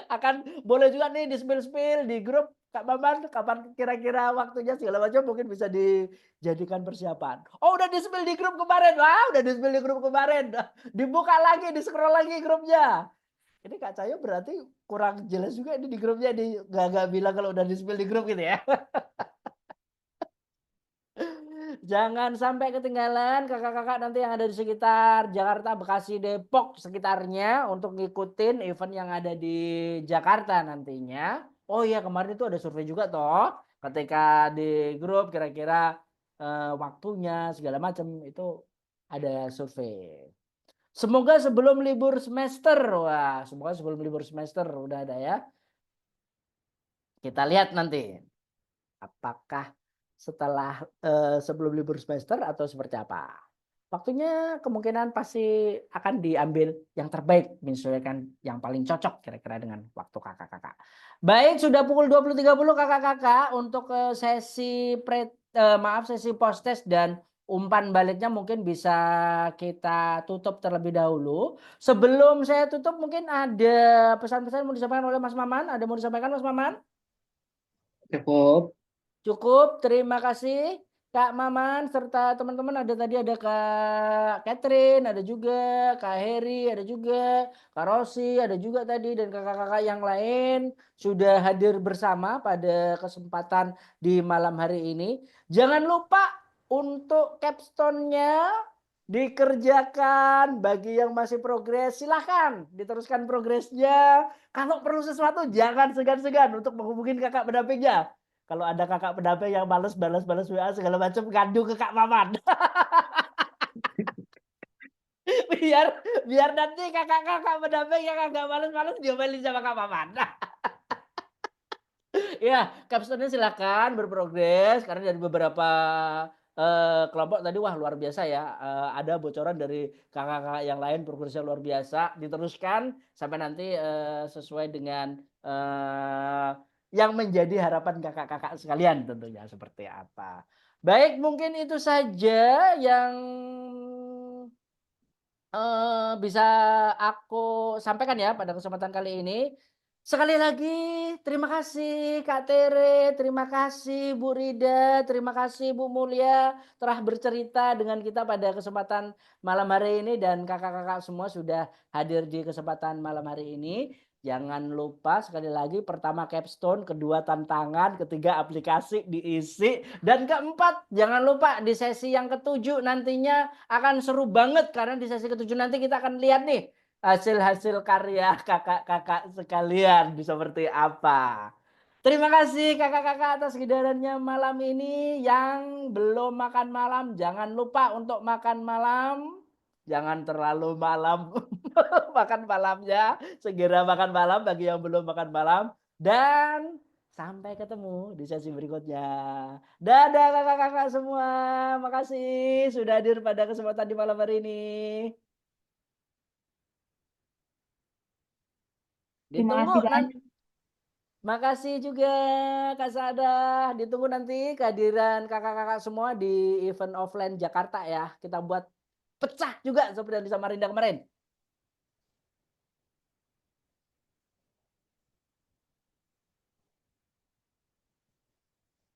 Akan boleh juga nih di-spill di grup Kak Maman kapan kira-kira waktunya segala macam mungkin bisa dijadikan persiapan. Oh udah di-spill di grup kemarin. Wah udah di-spill di grup kemarin. Dibuka lagi, di-scroll lagi grupnya. Ini Kak Cayo berarti kurang jelas juga ini di grupnya gak bilang kalau udah di-spill di grup gitu ya. Jangan sampai ketinggalan kakak-kakak nanti yang ada di sekitar Jakarta, Bekasi, Depok sekitarnya untuk ngikutin event yang ada di Jakarta nantinya. Oh iya kemarin itu ada survei juga toh. Ketika di grup kira-kira waktunya segala macam itu ada survei. Semoga sebelum libur semester. Wah, semoga sebelum libur semester udah ada ya. Kita lihat nanti apakah setelah sebelum libur semester atau seperti apa. Waktunya kemungkinan pasti akan diambil yang terbaik, menyesuaikan yang paling cocok kira-kira dengan waktu kakak-kakak. Baik, sudah pukul 20.30 kakak-kakak untuk sesi sesi post test dan umpan baliknya mungkin bisa kita tutup terlebih dahulu. Sebelum saya tutup mungkin ada pesan-pesan mau disampaikan oleh Mas Maman. Ada mau disampaikan Mas Maman? Cukup. Cukup, terima kasih Kak Maman serta teman-teman ada Kak Catherine, ada juga Kak Heri, ada juga Kak Rosi, ada juga tadi dan kakak-kakak yang lain sudah hadir bersama pada kesempatan di malam hari ini. Jangan lupa untuk capstone-nya dikerjakan. Bagi yang masih progres silahkan diteruskan progresnya. Kalau perlu sesuatu jangan segan-segan untuk menghubungi kakak pendampingnya. Kalau ada kakak pendamping yang balas WA segala macam ngadu ke Kak Maman. biar nanti kakak-kakak pendamping yang agak males-males diomelin sama Kak Maman. Ya, capstone-nya silakan berprogres karena dari beberapa kelompok tadi wah luar biasa ya. Ada bocoran dari kakak-kakak yang lain progresnya luar biasa. Diteruskan sampai nanti sesuai dengan yang menjadi harapan kakak-kakak sekalian tentunya seperti apa. Baik, mungkin itu saja yang bisa aku sampaikan ya pada kesempatan kali ini. Sekali lagi terima kasih Kak Tere, terima kasih Bu Rida, terima kasih Bu Mulia telah bercerita dengan kita pada kesempatan malam hari ini dan kakak-kakak semua sudah hadir di kesempatan malam hari ini. Jangan lupa sekali lagi pertama capstone, kedua tantangan, ketiga aplikasi diisi dan keempat jangan lupa di sesi yang ketujuh nantinya akan seru banget karena di sesi ketujuh nanti kita akan lihat nih hasil-hasil karya kakak-kakak sekalian seperti apa. Terima kasih kakak-kakak atas kehadirannya malam ini. Yang belum makan malam jangan lupa untuk makan malam. Jangan terlalu malam makan malamnya. Segera makan malam bagi yang belum makan malam. Dan Sampai ketemu di sesi berikutnya. Dadah kakak-kakak semua. Makasih sudah hadir pada kesempatan di malam hari ini. Terima Ditunggu kasih nanti. banyak. Makasih juga Kak Sadah. Ditunggu nanti kehadiran kakak-kakak semua di event offline Jakarta ya. Kita buat pecah juga seperti yang di Samarinda kemarin.